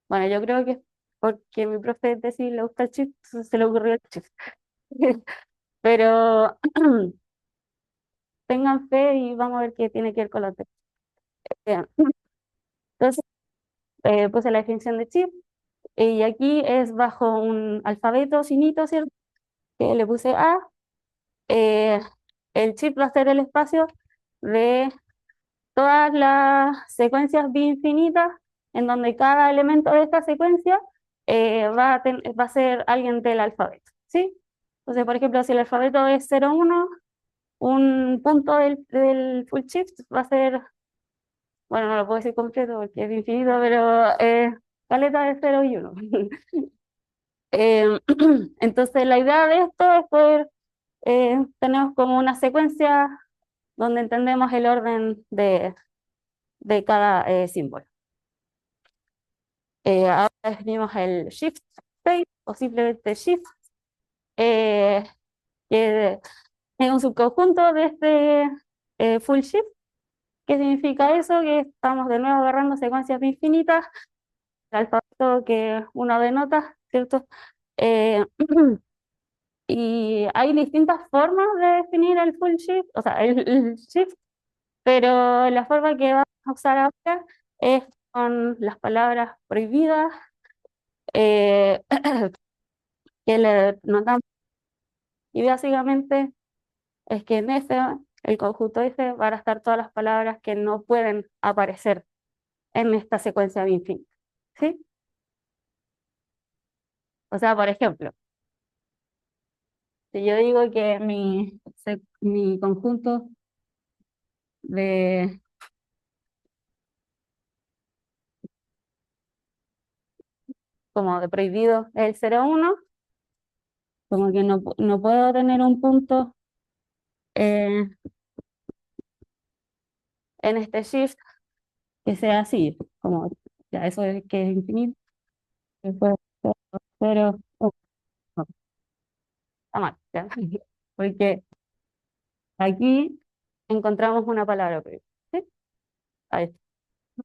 bueno, yo creo que es porque mi profe de tesis le gusta el shift, entonces se le ocurrió el shift. Pero tengan fe y vamos a ver qué tiene que ver con la tesis. Bien. Entonces, puse la definición de shift y aquí es bajo un alfabeto finito, ¿cierto? Que le puse A. Eh, el shift va a ser el espacio de todas las secuencias infinitas, en donde cada elemento de esta secuencia va a ser alguien del alfabeto, ¿sí? Entonces, por ejemplo, si el alfabeto es 0, 1, un punto del full shift va a ser, bueno, no lo puedo decir completo porque es infinito, pero caleta de 0 y 1. Entonces, la idea de esto es poder, tenemos como una secuencia donde entendemos el orden de cada símbolo. Ahora definimos el shift state o simplemente shift, eh, que es un subconjunto de este full shift. ¿Qué significa eso? Que estamos de nuevo agarrando secuencias infinitas, el alfabeto que uno denota, ¿cierto? Eh, y hay distintas formas de definir el full shift, o sea, el shift, pero la forma que vamos a usar ahora es con las palabras prohibidas, eh, que le notamos, y básicamente es que en ese, el conjunto ese, van a estar todas las palabras que no pueden aparecer en esta secuencia infinita, ¿sí? O sea, por ejemplo, si yo digo que mi conjunto de, como de prohibido es el 0, 1, como que no puedo tener un punto eh, en este shift que sea así, como ya eso es que es infinito. pero no, está mal, ¿ya? Porque aquí encontramos una palabra prohibida, ¿sí? Ahí,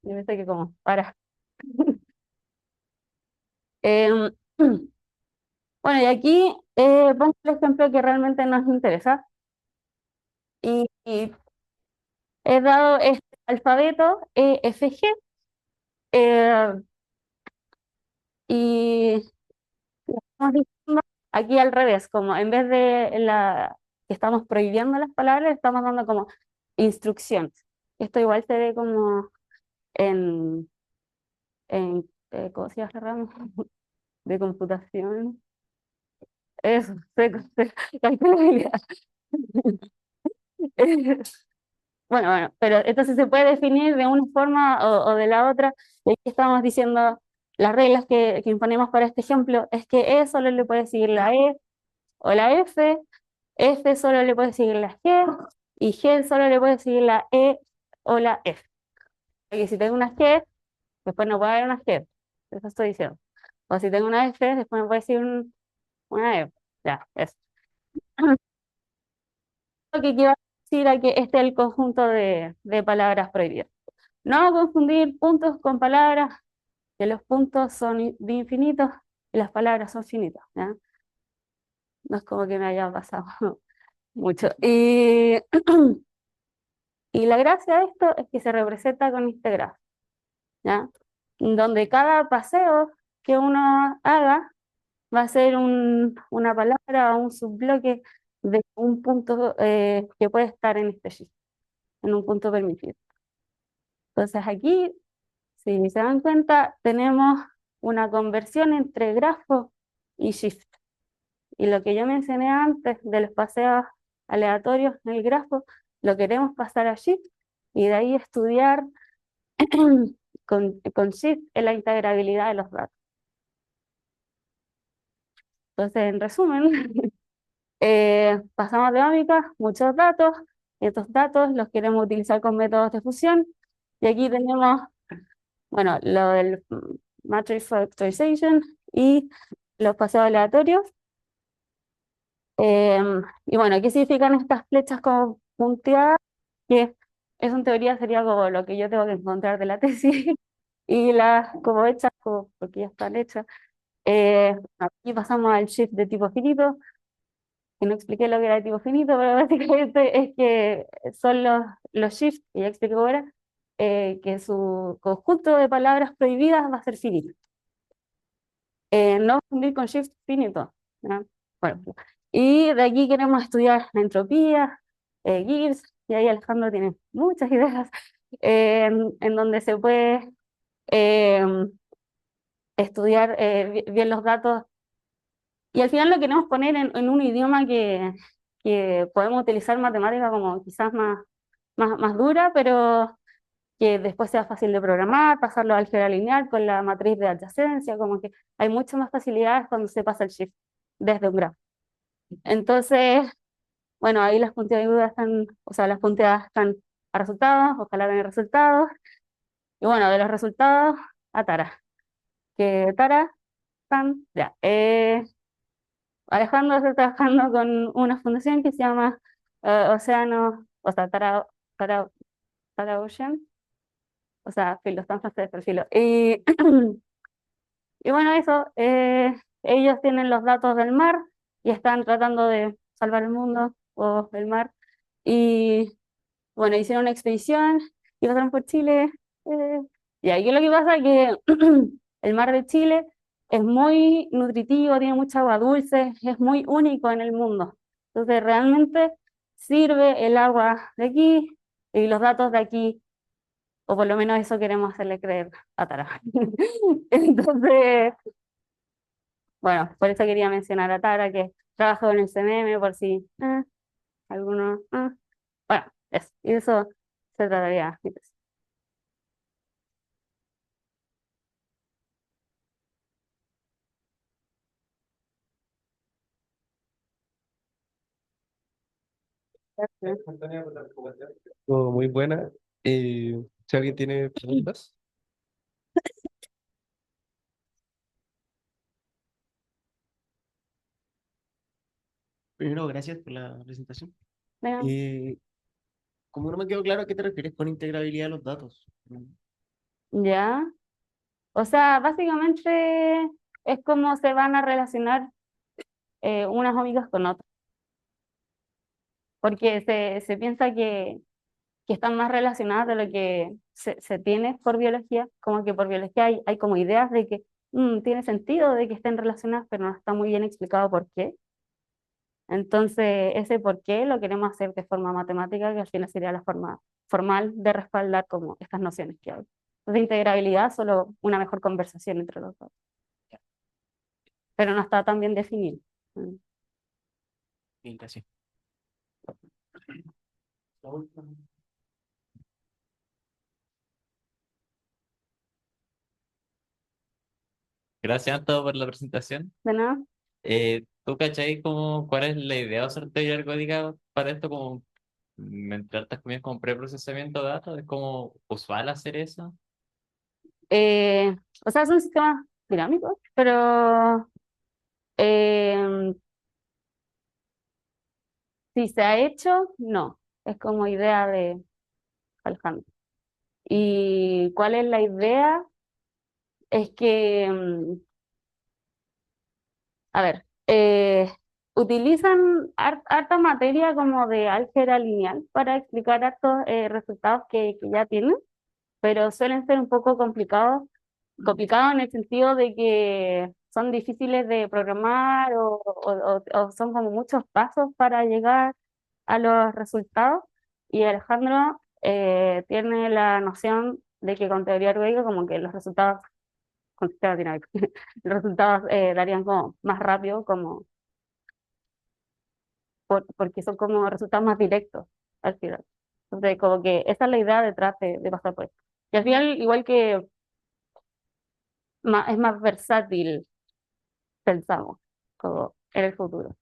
yo pensé que como, para. Em, bueno, y aquí pongo el ejemplo que realmente nos interesa. Y he dado este alfabeto EFG eh, y estamos diciendo aquí al revés, como en vez de la que estamos prohibiendo las palabras, estamos dando como instrucciones. Esto igual se ve como en, ¿cómo se llama esta rama? De computación. Eso, calculabilidad. Bueno, pero entonces se puede definir de una forma o de la otra. Y aquí estamos diciendo las reglas que imponemos para este ejemplo es que E solo le puede seguir la E o la F solo le puede seguir la G y G solo le puede seguir la E o la F. Porque si tengo una G, después no puede haber una G. Eso estoy diciendo. O si tengo una F, después no puede seguir una F. Ya, eso. Lo que quiero decir a que este es el conjunto de palabras prohibidas. No confundir puntos con palabras, que los puntos son de infinitos y las palabras son finitas, ¿ya? No es como que me haya pasado mucho. Y la gracia de esto es que se representa con este grafo, ¿ya? Donde cada paseo que uno haga va a ser una palabra o un subbloque de un punto que puede estar en este shift, en un punto permitido. Entonces aquí, si se dan cuenta, tenemos una conversión entre grafo y shift. Y lo que yo mencioné antes de los paseos aleatorios en el grafo, lo queremos pasar a shift y de ahí estudiar con shift en la integrabilidad de los datos. Entonces, en resumen, pasamos de ómica, muchos datos, y estos datos los queremos utilizar con métodos de fusión. Y aquí tenemos, bueno, lo del matrix factorization y los paseos aleatorios. Y bueno, ¿qué significan estas flechas como punteadas? Que eso en teoría sería como lo que yo tengo que encontrar de la tesis y las como hechas, porque ya están hechas. Aquí pasamos al shift de tipo finito, que no expliqué lo que era de tipo finito, pero básicamente es que son los shifts, que ya expliqué ahora, que su conjunto de palabras prohibidas va a ser finito. No confundir con shift finito, ¿ya? Bueno, y de aquí queremos estudiar la entropía, Gibbs, y ahí Alejandro tiene muchas ideas en donde se puede eh, estudiar bien los datos. Y al final lo queremos poner en un idioma que podemos utilizar matemática como quizás más dura, pero que después sea fácil de programar, pasarlo a álgebra lineal con la matriz de adyacencia, como que hay muchas más facilidades cuando se pasa el shift desde un grafo. Entonces, bueno, ahí las puntiagudas están, o sea, las punteadas están a resultados, ojalá den resultados. Y bueno, de los resultados a Tara, que Tara, están, ya. Alejandro está trabajando con una fundación que se llama Océano, o sea, Tara, Tara Ocean, o sea, filo, están francés el filo. Y bueno, eso, ellos tienen los datos del mar y están tratando de salvar el mundo o el mar. Y bueno, hicieron una expedición y pasaron por Chile. eh, y aquí lo que pasa es que el mar de Chile es muy nutritivo, tiene mucha agua dulce, es muy único en el mundo. Entonces, realmente sirve el agua de aquí y los datos de aquí, o por lo menos eso queremos hacerle creer a Tara. Entonces, bueno, por eso quería mencionar a Tara, que trabajó en el CMM, por si algunos... bueno, eso se trataría mi tesis. Antonia, por la recomendación. Estuvo muy buena. Si alguien tiene preguntas. Primero, gracias por la presentación. Venga. Eh, como no me quedó claro a qué te refieres con integrabilidad de los datos. Ya. O sea, básicamente es como se van a relacionar unas amigas con otras, porque se piensa que están más relacionadas de lo que se tiene por biología, como que por biología hay como ideas de que tiene sentido de que estén relacionadas, pero no está muy bien explicado por qué. Entonces, ese por qué lo queremos hacer de forma matemática, que al final sería la forma formal de respaldar como estas nociones que hay. Entonces, integrabilidad, solo una mejor conversación entre los dos, pero no está tan bien definido. Mm. Bien, gracias. Gracias a todos por la presentación. ¿De nada? ¿Tú cachai como cuál es la idea de usar teoría algorítmica para esto? Como, entre otras comillas, como preprocesamiento de datos. ¿Es como usual hacer eso? Eh, o sea, son sistemas dinámicos, pero eh, si se ha hecho, no. Es como idea de Alejandro. ¿Y cuál es la idea? Es que, a ver, utilizan harta materia como de álgebra lineal para explicar hartos resultados que ya tienen, pero suelen ser un poco complicados en el sentido de que son difíciles de programar o son como muchos pasos para llegar a los resultados. Y Alejandro tiene la noción de que con teoría algorítmica como que los resultados con sistema dinámico, los resultados darían como más rápido, como porque son como resultados más directos al final. Entonces, como que esa es la idea detrás de pasar por esto. Y al final, igual que es más versátil, pensamos, como en el futuro.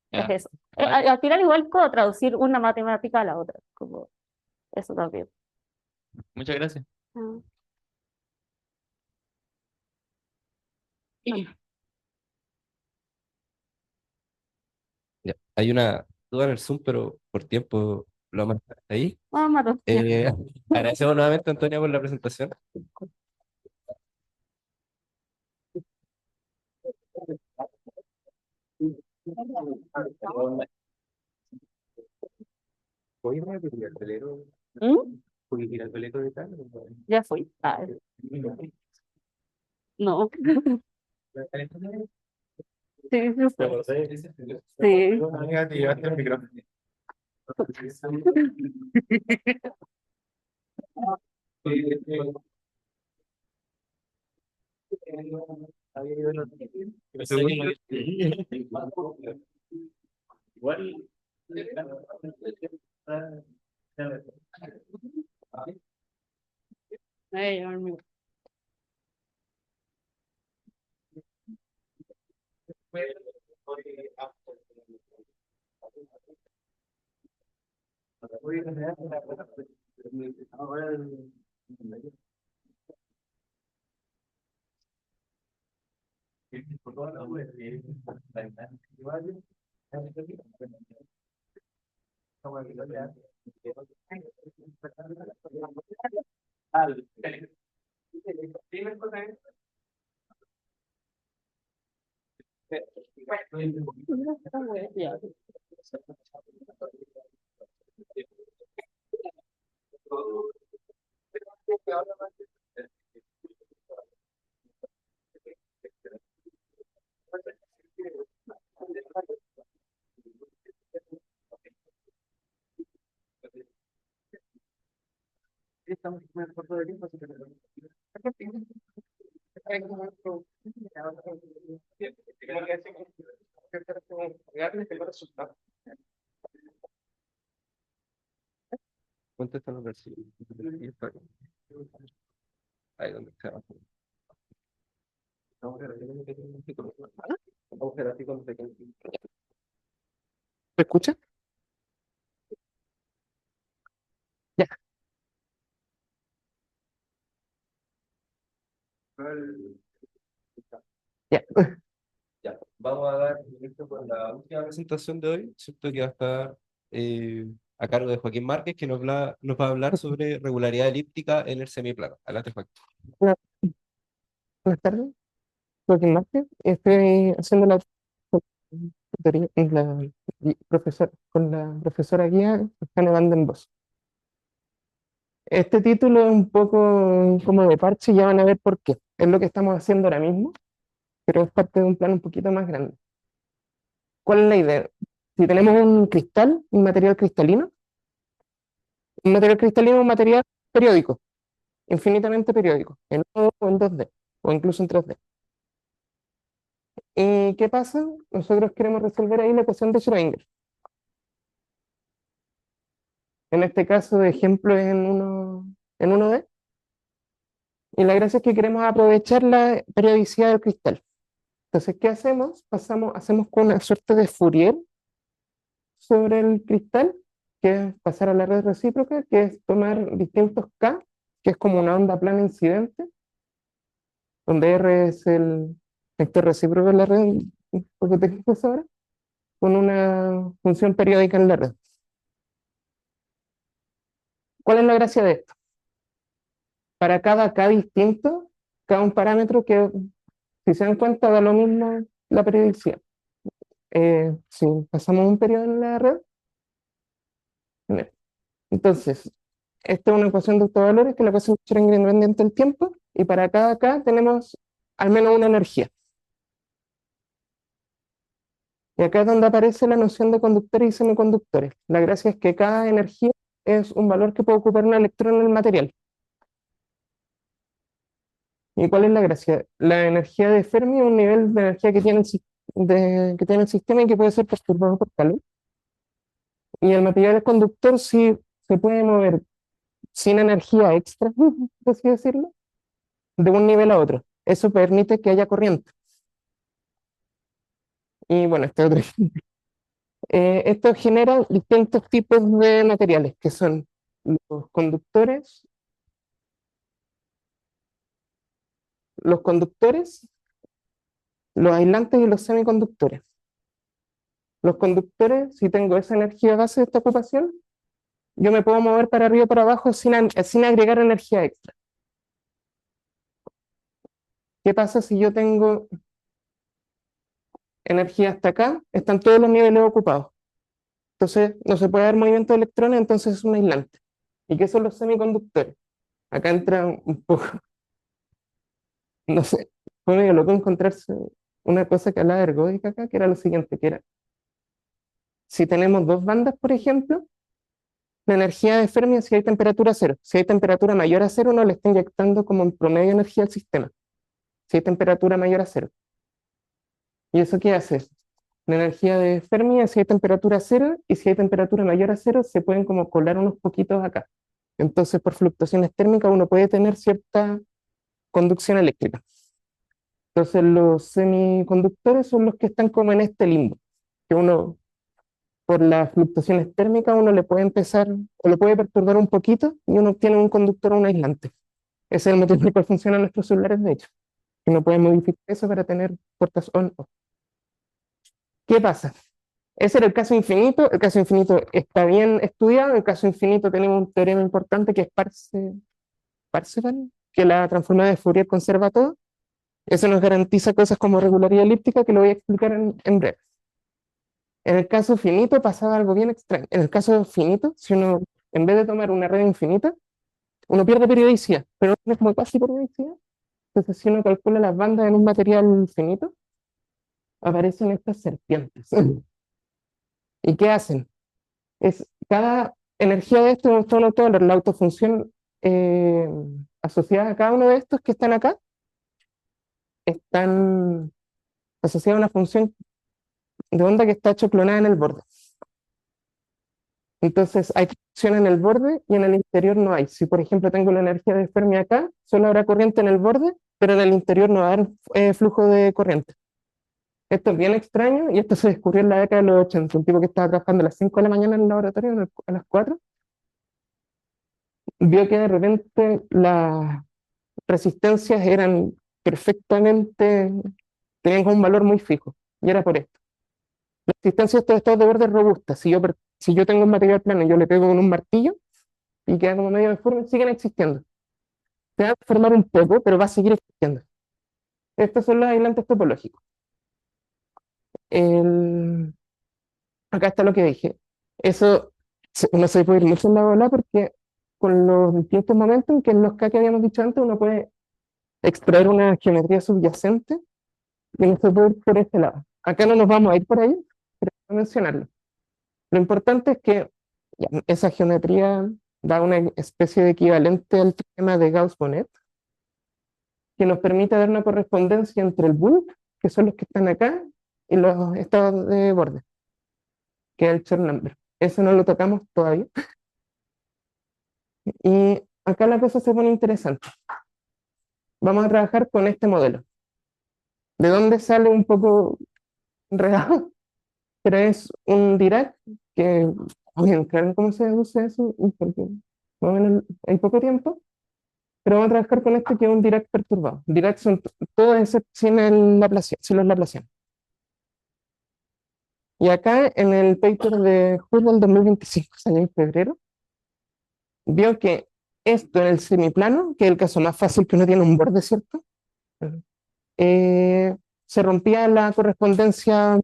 Es Ya. eso. Al final, igual puedo traducir una matemática a la otra, como eso también. Muchas gracias. Ah. Ya. Hay una duda en el Zoom, pero por tiempo lo vamos a dejar ahí. Vamos, Mato. Ya. Agradecemos nuevamente, Antonia, por la presentación. ¿Voy a repetir el velero? ¿Mm? ¿Voy a ir al velero de tal? Ya fui. Ah, no. Sí, sí, sí. Sí. Amiga, te llevaste el micrófono. Pensé que igual. Ay, amigo. Ya. Estamos muy corto de tiempo, así que Contesta los versículos. Ahí donde está. Vamos a ver así con pequeño. ¿Me escucha? Ya. Ya. Ya. vamos a dar inicio con la última presentación de hoy, ¿cierto? Que va a estar a cargo de Joaquín Márquez, que nos va a hablar sobre regularidad elíptica en el semiplano. Adelante, Joaquín. Buenas buenas tardes, Joaquín Márquez. Estoy haciendo tutoría con la profesora guía Jane Van den Bos. Este título es un poco como de parche y ya van a ver por qué. Es lo que estamos haciendo ahora mismo, pero es parte de un plan un poquito más grande. ¿Cuál es la idea? Si tenemos un cristal, un material cristalino es un material periódico, infinitamente periódico, en 1 o en 2D, o incluso en 3D. ¿Y qué pasa? Nosotros queremos resolver ahí la ecuación de Schrödinger. En este caso de ejemplo en 1D. Y la gracia es que queremos aprovechar la periodicidad del cristal. Entonces, ¿qué hacemos? Hacemos con una suerte de Fourier sobre el cristal, que es pasar a la red recíproca, que es tomar distintos K, que es como una onda plana incidente, donde R es el vector recíproco de la red, un poco técnico ahora, con una función periódica en la red. ¿Cuál es la gracia de esto? Para cada K distinto, cada un parámetro que, si se dan cuenta, da lo mismo la periodicidad. Si pasamos un periodo en la red, bien. Entonces, esta es una ecuación de autovalores, que es la ecuación de Schrödinger independiente del tiempo, y para cada K tenemos al menos una energía. Y acá es donde aparece la noción de conductores y semiconductores. La gracia es que cada energía es un valor que puede ocupar un electrón en el material. ¿Y cuál es la gracia? La energía de Fermi es un nivel de energía que tiene que tiene el sistema y que puede ser perturbado por calor. Y el material es conductor si se puede mover sin energía extra, por así decirlo, de un nivel a otro. Eso permite que haya corriente. Y bueno, este otro ejemplo. Esto genera distintos tipos de materiales, que son los los conductores, los aislantes y los semiconductores. Los conductores, si tengo esa energía base de esta ocupación, yo me puedo mover para arriba o para abajo sin agregar energía extra. ¿Qué pasa si yo tengo energía hasta acá? Están todos los niveles ocupados. Entonces no se puede dar movimiento de electrones, entonces es un aislante. ¿Y qué son los semiconductores? Acá entra un poco, no sé, fue medio loco encontrarse una cosa que hablaba de ergódica acá, que era lo siguiente, que era, si tenemos dos bandas, por ejemplo, la energía de Fermi si hay temperatura cero. Si hay temperatura mayor a cero, uno le está inyectando como en promedio energía al sistema. Si hay temperatura mayor a cero. ¿Y eso qué hace? La energía de Fermi si hay temperatura cero, y si hay temperatura mayor a cero, se pueden como colar unos poquitos acá. Entonces, por fluctuaciones térmicas, uno puede tener cierta conducción eléctrica. Entonces, los semiconductores son los que están como en este limbo, que uno, por las fluctuaciones térmicas, uno le puede empezar, o lo puede perturbar un poquito, y uno obtiene un conductor o un aislante. Ese es el motivo por el cual funcionan nuestros celulares, de hecho, que uno puede modificar eso para tener puertas on-off. ¿Qué pasa? Ese era el caso infinito está bien estudiado, el caso infinito tenemos un teorema importante que es Parseval, que la transformada de Fourier conserva todo. Eso nos garantiza cosas como regularidad elíptica, que lo voy a explicar en breve. En el caso finito pasaba algo bien extraño. En el caso finito, si uno, en vez de tomar una red infinita, uno pierde periodicidad, pero no es como casi periodicidad. Entonces, si uno calcula las bandas en un material finito, aparecen estas serpientes. ¿Y qué hacen? Cada energía de esto es un autovalor. La autofunción asociada a cada uno de estos que están acá, están asociadas a una función de onda que está hecho clonada en el borde. Entonces hay función en el borde y en el interior no hay. Si por ejemplo tengo la energía de Fermi acá, solo habrá corriente en el borde, pero en el interior no va a haber flujo de corriente. Esto es bien extraño y esto se descubrió en la década de los 80. Un tipo que estaba trabajando a las 5 de la mañana en el laboratorio, a las 4, vio que de repente las resistencias eran perfectamente, tenían como un valor muy fijo. y era por esto. La existencia de estos estados de borde es robusta. Si yo tengo un material plano y yo le pego con un martillo y queda como medio deforme, siguen existiendo. Se va a formar un poco, pero va a seguir existiendo. Estos son los aislantes topológicos. El- Acá está lo que dije. Eso no se puede ir mucho en la bola porque con los distintos momentos, que en los K que habíamos dicho antes, uno puede extraer una geometría subyacente y no se puede ir por este lado. Acá no nos vamos a ir por ahí, pero voy a mencionarlo. Lo importante es que ya, esa geometría da una especie de equivalente al teorema de Gauss-Bonnet, que nos permite dar una correspondencia entre el bulk, que son los que están acá, y los estados de borde, que es el Chern-Lambert. Eso no lo tocamos todavía. Y acá la cosa se pone interesante. Vamos a trabajar con este modelo. ¿De dónde sale un poco enredado? Pero es un Dirac que, voy a entrar en cómo se deduce eso, porque más o menos hay poco tiempo, pero vamos a trabajar con este que es un Dirac perturbado. Dirac son todos sin el Laplaciano, sin los Laplacianos. Y acá en el paper de julio del 2025, salió en febrero, vio que esto en el semiplano, que es el caso más fácil que uno tiene un borde, ¿cierto? Eh, Se rompía la correspondencia.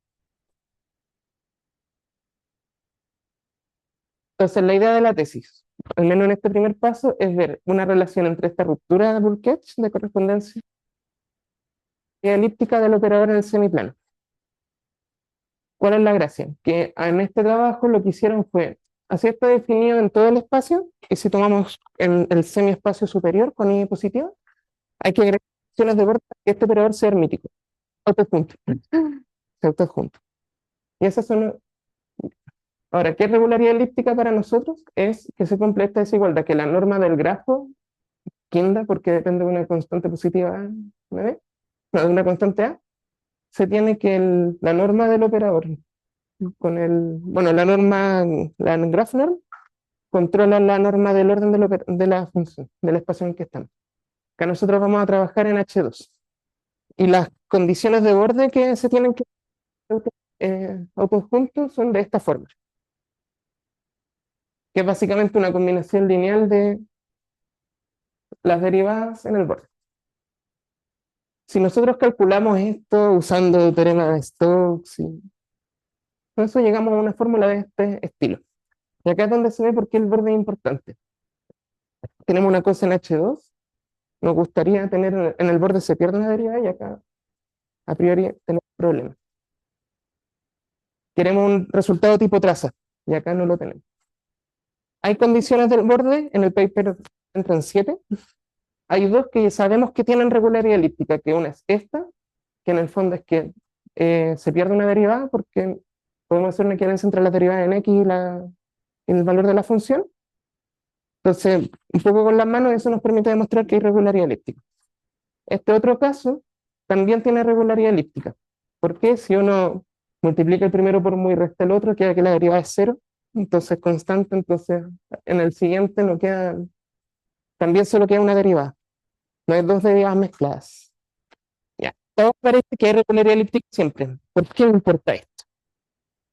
Entonces, la idea de la tesis, al menos en este primer paso, es ver una relación entre esta ruptura de Burkett de correspondencia y elíptica del operador en el semiplano. ¿Cuál es la gracia? Que en este trabajo lo que hicieron fue, así está definido en todo el espacio, y si tomamos el semiespacio superior con I positiva, hay que agregar funciones de borde para que este operador sea hermítico, autoadjunto. Se autoadjunto. Y esas son. Ahora, ¿qué es regularidad elíptica para nosotros? Es que se cumple esta desigualdad, que la norma del grafo, quinda, porque depende de una constante positiva, ¿me no, de una constante A, se tiene que la norma del operador bueno, la graph norm, controla la norma del orden de la función, del espacio en el que estamos. Acá nosotros vamos a trabajar en H2. Y las condiciones de borde que se tienen que autoconjuntos son de esta forma, que es básicamente una combinación lineal de las derivadas en el borde. Si nosotros calculamos esto usando teorema de Stokes, con eso llegamos a una fórmula de este estilo. Y acá es donde se ve por qué el borde es importante. Tenemos una cosa en H2, nos gustaría tener en el borde se pierde una derivada y acá a priori tenemos problemas. Queremos un resultado tipo traza y acá no lo tenemos. Hay condiciones del borde, en el paper entran 7. Hay dos que sabemos que tienen regularidad elíptica, que una es esta, que en el fondo es que se pierde una derivada porque podemos hacer una equivalencia entre la derivada en x y el valor de la función. Entonces, un poco con las manos eso nos permite demostrar que hay regularidad elíptica. Este otro caso también tiene regularidad elíptica. Porque si uno multiplica el primero por mu y resta el otro, queda que la derivada es 0, entonces constante, entonces en el siguiente no queda, también solo queda una derivada. No hay dos derivadas mezcladas. Ya. Todo parece que hay regularidad elíptica siempre. ¿Por qué me importa esto?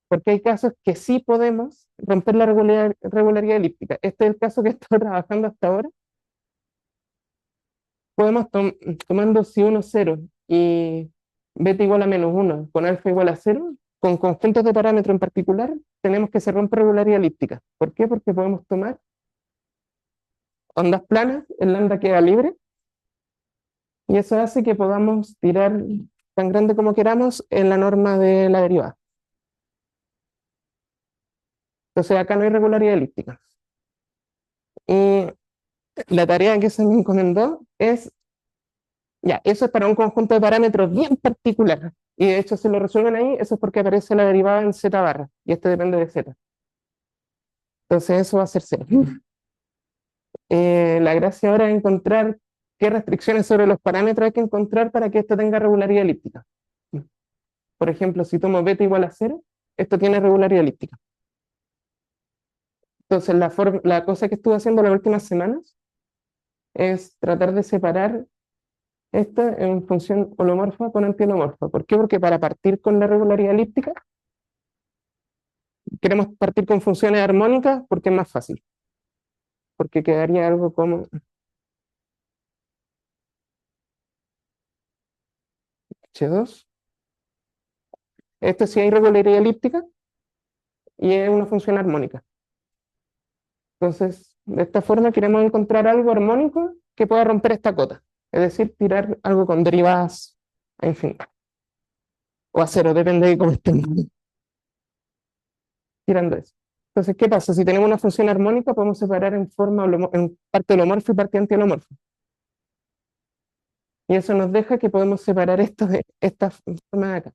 Porque hay casos que sí podemos romper la regularidad elíptica. Este es el caso que estoy trabajando hasta ahora. Podemos tomando si 1, 0 y beta igual a -1 con alfa igual a 0, con conjuntos de parámetros en particular, tenemos que se rompe regularidad elíptica. ¿Por qué? Porque podemos tomar ondas planas, el lambda queda libre, y eso hace que podamos tirar tan grande como queramos en la norma de la derivada. Entonces acá no hay regularidad elíptica. Y la tarea que se me encomendó es, ya, eso es para un conjunto de parámetros bien particular. Y de hecho, si lo resuelven ahí, eso es porque aparece la derivada en z barra, y este depende de z. Entonces eso va a ser 0. La gracia ahora es encontrar qué restricciones sobre los parámetros hay que encontrar para que esto tenga regularidad elíptica. Por ejemplo, si tomo beta igual a 0, esto tiene regularidad elíptica. Entonces la cosa que estuve haciendo las últimas semanas es tratar de separar Esta es una función holomorfa con antiholomorfa. ¿Por qué? Porque para partir con la regularidad elíptica, queremos partir con funciones armónicas porque es más fácil. Porque quedaría algo como H2. Esto sí hay regularidad elíptica y es una función armónica. Entonces, de esta forma queremos encontrar algo armónico que pueda romper esta cota. Es decir, tirar algo con derivadas a infinito. O a cero, depende de cómo estemos tirando eso. Entonces, ¿qué pasa? Si tenemos una función armónica, podemos separar en forma en parte holomorfa y parte antiholomorfa. Y eso nos deja que podemos separar esto de esta forma de acá.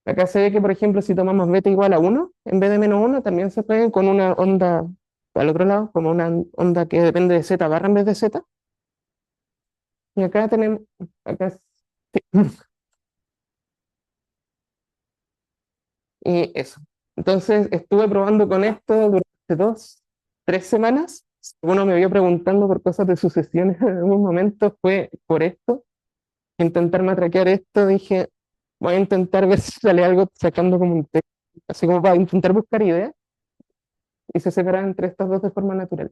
Acá se ve que, por ejemplo, si tomamos beta igual a 1, en vez de menos 1, también se puede con una onda al otro lado, como una onda que depende de z barra en vez de z. Y acá tenemos, acá, sí. Y eso. Entonces estuve probando con esto durante 2, 3 semanas. Uno me vio preguntando por cosas de sucesiones en algún momento, fue por esto. Intentar matraquear esto, dije, voy a intentar ver si sale algo sacando como un texto, así como para intentar buscar ideas, y se separan entre estas dos de forma natural.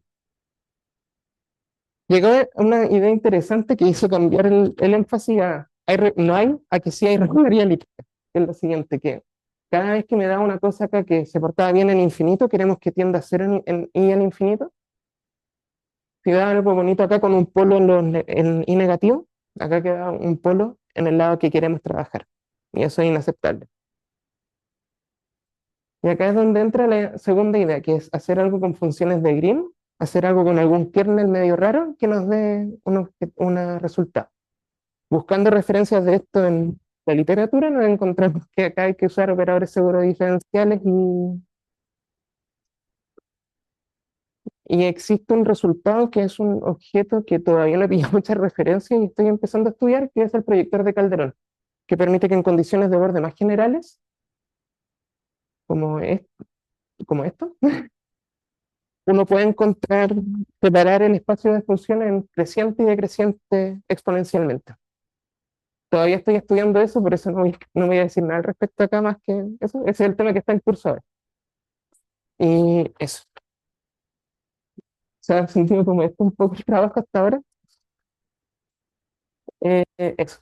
Llegó a una idea interesante que hizo cambiar el énfasis a no hay, a que sí hay regularidad elíptica, que es lo siguiente, que cada vez que me da una cosa acá que se portaba bien en infinito, queremos que tienda a ser en i en infinito. Si da algo bonito acá con un polo en i negativo, acá queda un polo en el lado que queremos trabajar. Y eso es inaceptable. Y acá es donde entra la segunda idea, que es hacer algo con funciones de Green, hacer algo con algún kernel medio raro que nos dé un resultado. Buscando referencias de esto en la literatura, nos encontramos que acá hay que usar operadores seguros diferenciales y existe un resultado que es un objeto que todavía no he pillado muchas referencias y estoy empezando a estudiar, que es el proyector de Calderón, que permite que en condiciones de borde más generales, como, como esto, uno puede encontrar, separar el espacio de funciones en creciente y decreciente exponencialmente. Todavía estoy estudiando eso, por eso no voy a decir nada al respecto acá más que eso. Ese es el tema que está en curso ahora. Y eso. ¿Se ha sentido como esto un poco el trabajo hasta ahora? Eso.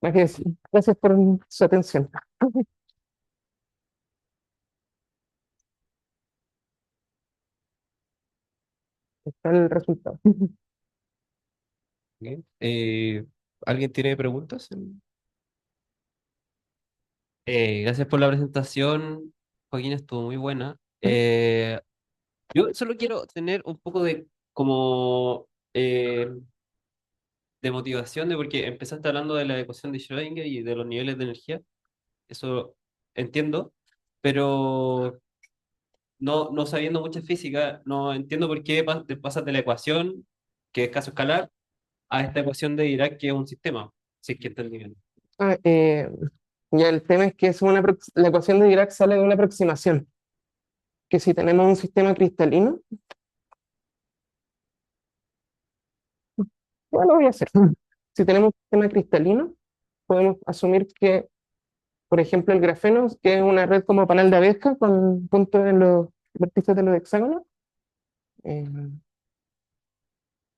Más que decir. Gracias por su atención. Está el resultado. Bien. ¿Alguien tiene preguntas? Gracias por la presentación, Joaquín, estuvo muy buena. Yo solo quiero tener un poco de como de motivación de porque empezaste hablando de la ecuación de Schrödinger y de los niveles de energía, eso entiendo, pero no sabiendo mucha física, no entiendo por qué te pasas de la ecuación, que es caso escalar, a esta ecuación de Dirac, que es un sistema, si es que entendí bien. Ah, ya el tema es que la ecuación de Dirac sale de una aproximación, que si tenemos un sistema cristalino, bueno, lo voy a hacer. Si tenemos un sistema cristalino, podemos asumir que, por ejemplo, el grafeno, que es una red como panal de abeja con puntos en los vértices de los hexágonos, eh,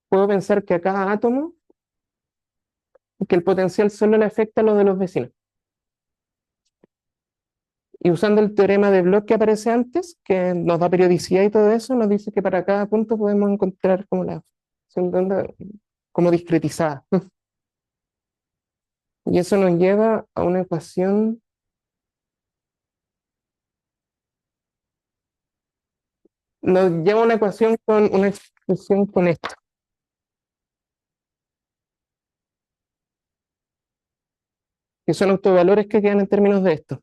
puedo pensar que a cada átomo, que el potencial solo le afecta a los de los vecinos. Y usando el teorema de Bloch que aparece antes, que nos da periodicidad y todo eso, nos dice que para cada punto podemos encontrar como la función de onda como discretizada. Y eso nos lleva a una ecuación, nos lleva a una ecuación con una expresión con esto, que son autovalores que quedan en términos de esto.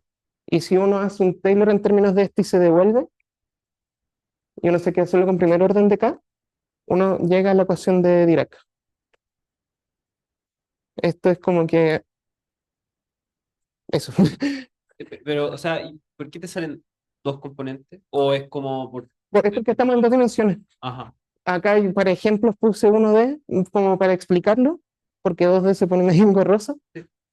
Y si uno hace un Taylor en términos de esto y se devuelve, y uno se queda solo con primer orden de K, uno llega a la ecuación de Dirac. Esto es como que eso. Pero, o sea, ¿y por qué te salen dos componentes? ¿O es como por... Esto que estamos en 2 dimensiones. Ajá. Acá, por ejemplo, puse uno de, como para explicarlo, porque 2D se pone medio engorroso.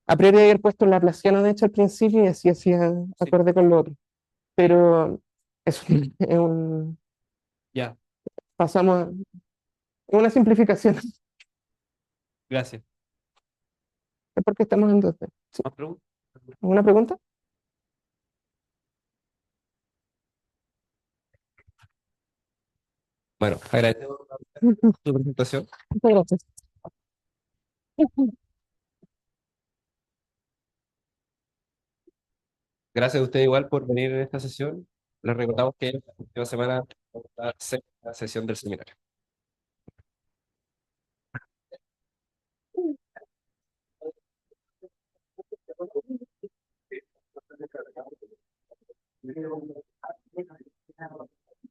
A priori haber puesto la Laplaciano, de hecho, al principio y así hacía acorde con lo otro. Pero es es Ya, pasamos, es una simplificación, gracias. es porque estamos en 2D. Sí. ¿Más preguntas? ¿Alguna pregunta? Bueno, agradecemos tu presentación. Muchas gracias. Gracias a usted igual por venir en esta sesión. Les recordamos que la próxima semana va a ser la sesión del seminario.